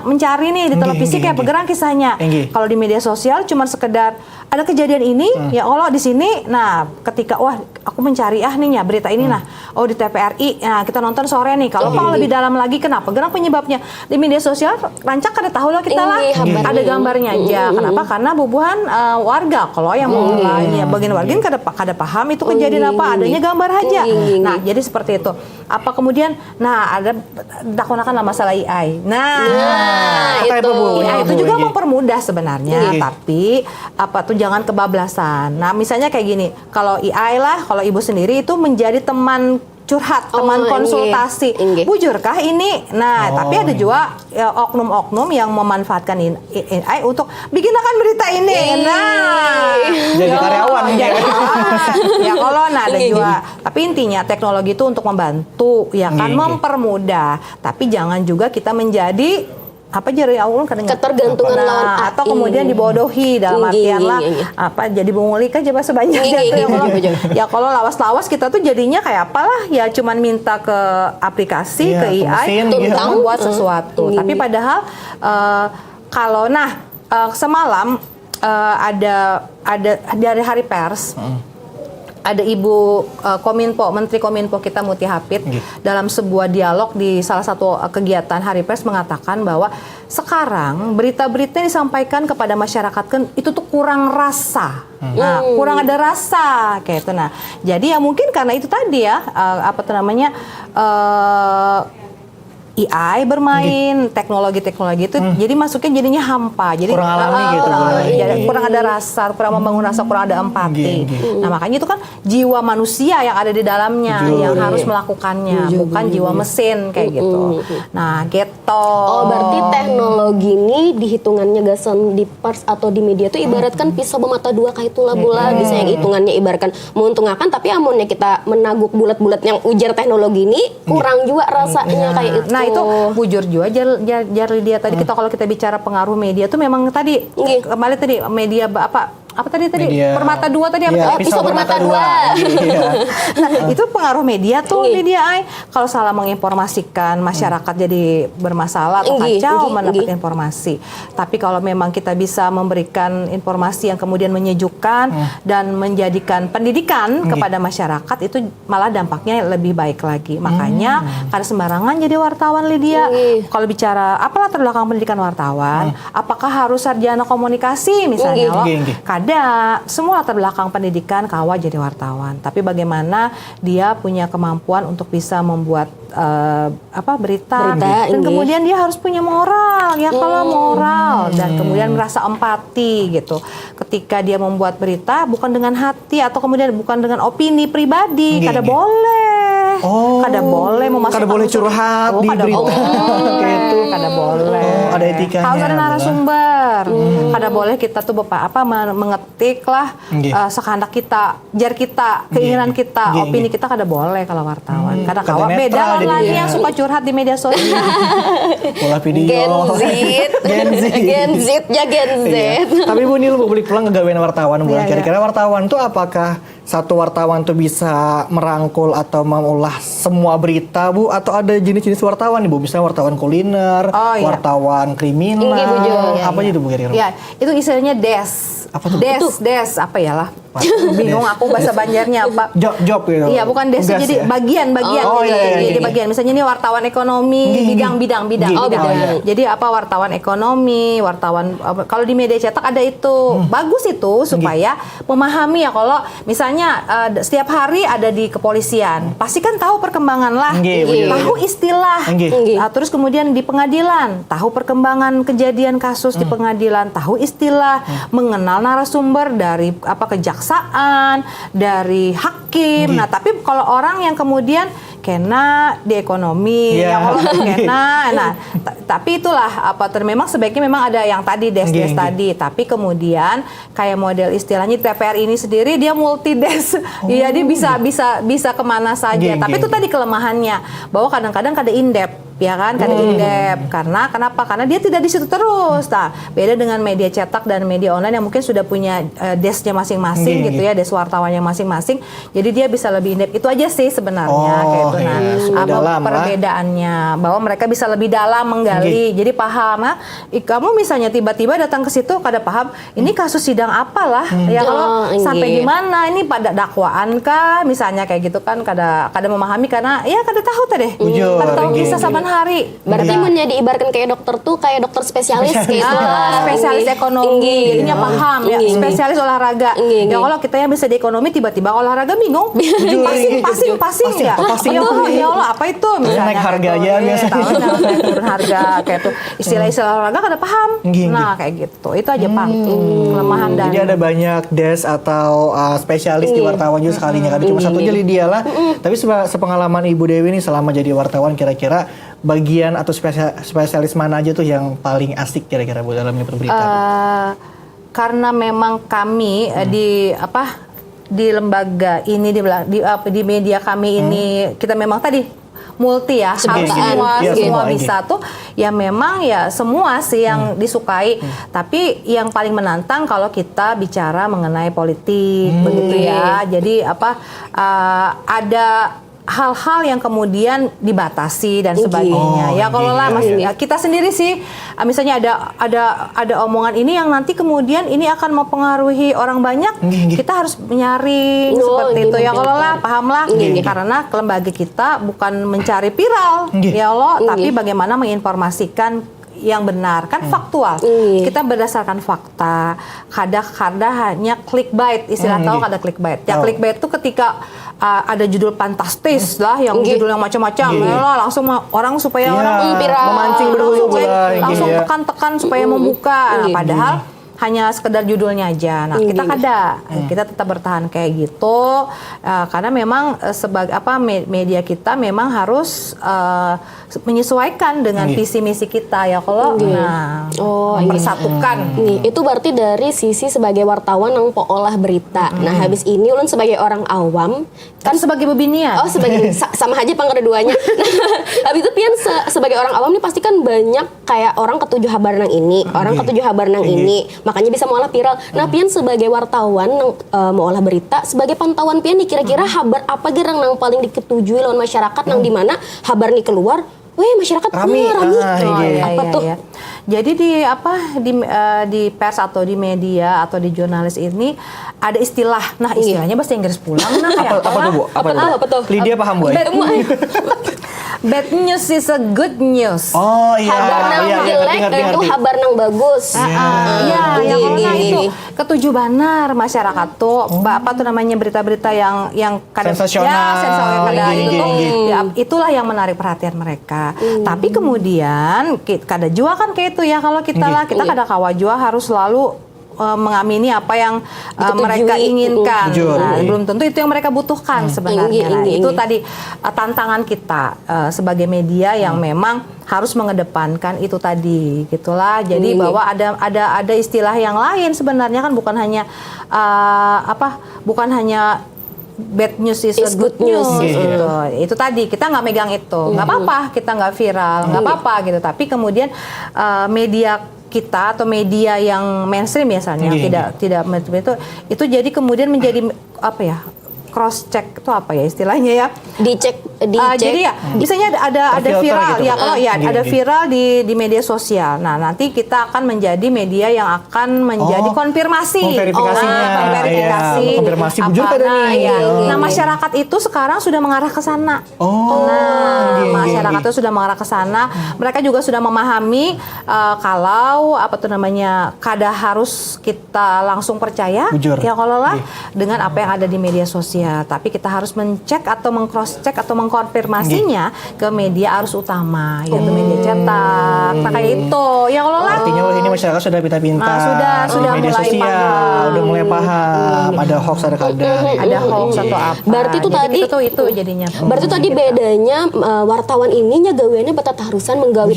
mencari nih di televisi kayak bergerak kisahnya. Kalau di media sosial cuma sekedar ada kejadian ini, ya Allah di sini. Nah, ketika aku mencari nih ya berita ini di TVRI. Nah, kita nonton sore nih. Kalau lebih dalam lagi kenapa? Gerang penyebabnya. Di media sosial rancak kada tahu lah kita lah. Ada gambarnya aja. Kenapa? Karena bubuhan warga. Kalau yang mau ini ya bagian warga kada paham itu kejadian apa, adanya gambar aja. Nah, jadi seperti itu. Apa kemudian ada dakwanakan masalah AI. Itu juga mempermudah sebenarnya, tapi jangan kebablasan. Nah, misalnya kayak gini, kalau AI lah, kalau ibu sendiri itu menjadi teman curhat, teman konsultasi. Bujurkah ini? Nah, tapi ada juga oknum-oknum yang memanfaatkan AI untuk bikinkan berita ini. Jadi karyawan. Ya kalau ada juga. Tapi intinya teknologi itu untuk membantu, ya kan, mempermudah. Tapi jangan juga kita menjadi ketergantungan lawan AI. Atau kemudian dibodohi dalam artian lah jadi mengulik aja bahasa banyak ya kalau lawas-lawas kita tuh jadinya kayak apalah ya cuman minta ke aplikasi ke AI untuk membuat sesuatu tapi padahal kalau semalam ada dari Hari Pers ada Ibu Menteri Kominfo kita Muti Hafid dalam sebuah dialog di salah satu kegiatan Hari Pers mengatakan bahwa sekarang berita-berita yang disampaikan kepada masyarakat kan itu tuh kurang rasa. Nah, kurang ada rasa kayak itu. Nah, jadi ya mungkin karena itu tadi ya AI bermain, teknologi-teknologi itu jadi masuknya jadinya hampa. Jadi Kurang alami gitu, kurang ada rasa, kurang membangun rasa, kurang ada empati. Nah, makanya itu kan jiwa manusia yang ada di dalamnya yang harus melakukannya, bukan jiwa mesin kayak gitu. Nah, gitu. Oh, berarti teknologi ini dihitungannya gasan di pers atau di media tuh ibaratkan pisau bermata dua kaitulah bola, bisa yang hitungannya ibaratkan menguntungkan, tapi amunnya kita menaguk bulat-bulat yang ujar teknologi ini kurang juga rasanya kayak itu. Nah, itu bujur juga jar Lydia tadi kalau kita bicara pengaruh media tuh memang tadi kembali tadi media apa tadi Media. Permata dua tadi apa? Pisau bermata dua. Nah, itu pengaruh media tuh Lydia kalau salah menginformasikan masyarakat jadi bermasalah atau kacau mendapat informasi. Tapi kalau memang kita bisa memberikan informasi yang kemudian menyejukkan dan menjadikan pendidikan kepada masyarakat, itu malah dampaknya lebih baik lagi. Makanya kada sembarangan jadi wartawan Lydia. Kalau bicara apa latar belakang pendidikan wartawan, apakah harus sarjana komunikasi misalnya ada semua latar belakang pendidikan kawa jadi wartawan, tapi bagaimana dia punya kemampuan untuk bisa membuat berita dan kemudian dia harus punya moral moral dan kemudian merasa empati gitu ketika dia membuat berita, bukan dengan hati atau kemudian bukan dengan opini pribadi. Kada boleh kada boleh curhat di berita kayak itu. Kada boleh. Ada etikanya. Harus ada narasumber. Kada boleh kita tuh mengetik lah sekehendak kita, jar kita, keinginan kita, opini kita kada boleh kalau wartawan. Kada kawa beda lagi yang suka curhat di media sosial. Pola video. Gen Z. Tapi Bu, ini lu publik pulang ngegawein wartawan Bu. Kira-kira wartawan tuh apakah satu wartawan tuh bisa merangkul atau mengolah semua berita Bu, atau ada jenis-jenis wartawan nih Bu? Misalnya wartawan kuliner, wartawan kriminal, apa aja itu Bu kira-kira? Ya, itu istilahnya des. Apa tuh? Des apa ya lah? Bingung aku bahasa Banjarnya apa? Job gitu. Iya, bukan des, jadi bagian. Jadi bagian. Misalnya ini wartawan ekonomi, bidang. Jadi apa wartawan ekonomi, wartawan kalau di media cetak ada itu. Bagus itu supaya memahami ya, kalau misalnya setiap hari ada di kepolisian, pasti kan tahu perkembangan lah. Tahu istilah. Terus kemudian di pengadilan, tahu perkembangan kejadian kasus di pengadilan, tahu istilah, mengenal narasumber dari kejaksaan, dari hakim. Nah, tapi kalau orang yang kemudian kena di ekonomi, yang kalau kena, tapi itulah memang sebaiknya memang ada yang tadi des tadi, tapi kemudian kayak model istilahnya TPR ini sendiri dia multi des, dia bisa kemana saja. Tapi itu tadi kelemahannya, bahwa kadang-kadang kada in-depth. Ya kan, kada in-depth. Karena kenapa? Karena dia tidak di situ terus. Nah, beda dengan media cetak dan media online yang mungkin sudah punya desnya masing-masing gitu ya, des wartawannya masing-masing. Jadi dia bisa lebih in-depth. Itu aja sih sebenarnya kayak itu. Nah, perbedaannya bahwa mereka bisa lebih dalam menggali. Jadi paham, kamu misalnya tiba-tiba datang ke situ kada paham, ini kasus sidang apalah. Ya kalau sampai di mana, ini pada dakwaan kah misalnya kayak gitu kan, kada memahami karena ya kada tahu tadi. Kada tahu kisah saban hari. Berarti menjadi ibaratkan kayak dokter tuh kayak dokter spesialis kayak itu. Spesialis ekonomi, jadinya paham ya. Spesialis olahraga. Ya kalau kita yang bisa di ekonomi tiba-tiba olahraga bingung. Pasing ya. Ya Allah, apa itu misalnya naik harga aja biasanya. Turun harga kayak itu. Istilah-istilah olahraga kada paham. Nah, kayak gitu. Itu aja kelemahan dan. Jadi ada banyak des atau spesialis di wartawan juga sekalinya. Kada cuma satu aja Lydia lah. Tapi sepengalaman Ibu Dewi nih selama jadi wartawan, kira-kira bagian atau spesialis mana aja tuh yang paling asik kira-kira Bu dalamnya pemberitaan? Karena memang kami di lembaga ini di media kami ini kita memang tadi multi ya, semua bisa tuh ya, memang ya semua sih yang disukai. Tapi yang paling menantang kalau kita bicara mengenai politik begitu ya. Jadi ada hal-hal yang kemudian dibatasi dan sebagainya. Ya kalau lah kita sendiri sih misalnya ada omongan ini yang nanti kemudian ini akan mempengaruhi orang banyak, kita harus menyaring seperti itu. Ya kalau lah pahamlah, karena lembaga kita bukan mencari viral ya Allah, tapi bagaimana menginformasikan yang benar kan, faktual. Kita berdasarkan fakta. Kada hanya clickbait, istilah tahu kada clickbait. Ya clickbait itu ketika ada judul fantastis lah, yang judul yang macam-macam, langsung orang supaya orang memancing langsung tekan-tekan supaya membuka. Nah, padahal hanya sekedar judulnya aja. Nah, kita tetap bertahan kayak gitu karena memang sebagai media kita memang harus menyesuaikan dengan visi misi kita ya kalau mempersatukan. Itu berarti dari sisi sebagai wartawan yang olah berita. Nah, habis ini ulun sebagai orang awam kan sebagai bebinian. Oh, sebagai sama aja pang keduanya. Nah, habis itu pian sebagai orang awam nih pasti kan banyak kayak orang ketujuh habar nang ini, orang ketujuh habar nang ini. Makanya bisa mengolah viral. Nah, pian sebagai wartawan nang mengolah berita, sebagai pantauan pian nih kira-kira habar apa gerang nang paling diketujui lawan masyarakat nang di mana habar nih keluar, masyarakat rame. Apa tuh? Jadi di pers atau di media atau di jurnalis ini ada istilah. Nah, istilahnya bahasa Inggris pulang. Apa tuh, Bu? Apa tuh? Lydia paham, Bu? Bad news is a good news. Oh iya. Habar nang jelek itu habar nang bagus. Itu ketujuh banar masyarakat tuh. Apa tuh namanya berita-berita yang kadang sensasional. Itulah yang menarik perhatian mereka. Tapi kemudian kada jua kan kayak itu ya kalau kita kada kawa jua harus selalu mengamini apa yang mereka inginkan. Belum tentu itu yang mereka butuhkan sebenarnya. Itu tadi tantangan kita sebagai media yang memang harus mengedepankan itu tadi, gitulah. Jadi bahwa ada istilah yang lain sebenarnya kan bukan hanya bad news is good news gitu. Itu tadi kita nggak megang itu, nggak apa-apa kita nggak viral, nggak apa-apa gitu. Tapi kemudian media kita atau media yang mainstream misalnya tidak mainstream itu jadi kemudian menjadi cross check itu apa ya istilahnya ya, dicek jadi ya misalnya ada viral gitu. Ada viral di media sosial. Nah, nanti kita akan menjadi media yang akan menjadi konfirmasi konfirmasi bujur pada nih. Nah, masyarakat itu sekarang sudah mengarah ke sana. Masyarakat itu sudah mengarah ke sana. Mereka juga sudah memahami kalau kada harus kita langsung percaya dengan apa yang ada di media sosial. Tapi kita harus mencek atau mengcross-check atau mengkonfirmasinya ke media arus utama, yaitu media cetak. Nah, kayak itu. Ya kalau artinya ini masyarakat sudah pintar-pintar. Sudah media mulai sosial, paham. udah mulai paham. Ada hoax, ada kadang. Ada hoax atau apa. Berarti itu tadi itu jadinya. Berarti tadi bedanya wartawan ini gaweannya harus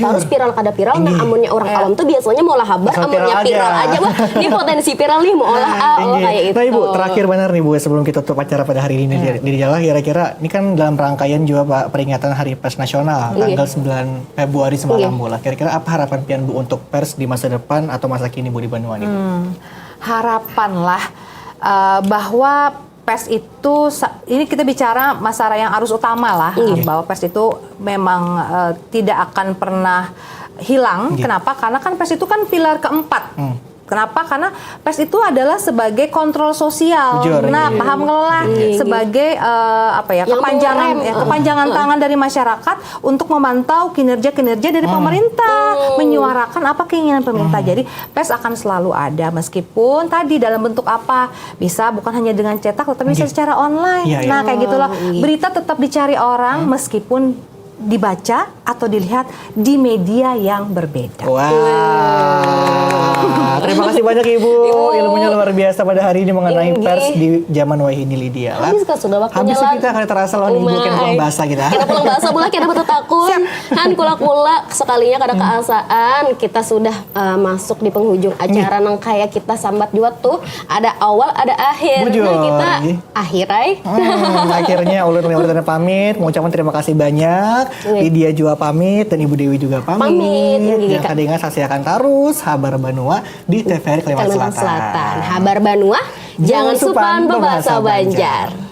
harus viral kada viral. Nah, amunnya orang awam tuh biasanya mau olah habar, amunnya viral aja. Wah, ini potensi viral nih mau olah kayak itu. Nah, Ibu, terakhir benar nih Bu, sebelum kita tutup acara pada hari ini di Jalan, kira-kira ini kan dalam rangkaian juga Pak peringatan Hari Pers Nasional tanggal 9 Februari semalam Bu lah. Kira-kira apa harapan pian Bu untuk pers di masa depan atau masa kini Bu di Banua ini? Harapan lah bahwa pers itu, ini kita bicara masalah yang arus utama lah, bahwa pers itu memang tidak akan pernah hilang. Kenapa? Karena kan pers itu kan pilar keempat. Kenapa? Karena pers itu adalah sebagai kontrol sosial. Paham ngelola sebagai kepanjangan tangan dari masyarakat untuk memantau kinerja dari pemerintah, menyuarakan apa keinginan pemerintah. Jadi pers akan selalu ada meskipun tadi dalam bentuk apa, bisa bukan hanya dengan cetak tetapi bisa secara online. Nah, kayak gitulah. Berita tetap dicari orang meskipun dibaca atau dilihat di media yang berbeda. Terima kasih banyak Ibu. Ilmunya luar biasa pada hari ini mengenai pers di zaman Wahini Lydia. Habis kan sudah waktunya lah. Habis kita akan terasa lawan Ibu kan pulang bahasa kita. Kita pulang bahasa pula kita betul takut. Han kula-kula sekalinya kada keasaan kita sudah masuk di penghujung acara nang kayak kita sambat juga tuh. Ada awal, ada akhir. Nah, kita akhir akhirnya ulun lewat pamit, mengucapkan terima kasih banyak. Lydia juga pamit dan Ibu Dewi juga pamit. Dan kadang saksikan terus Habar Banua di TVRI Kalimantan Selatan. Habar Banua, jangan supan bebasa Banjar.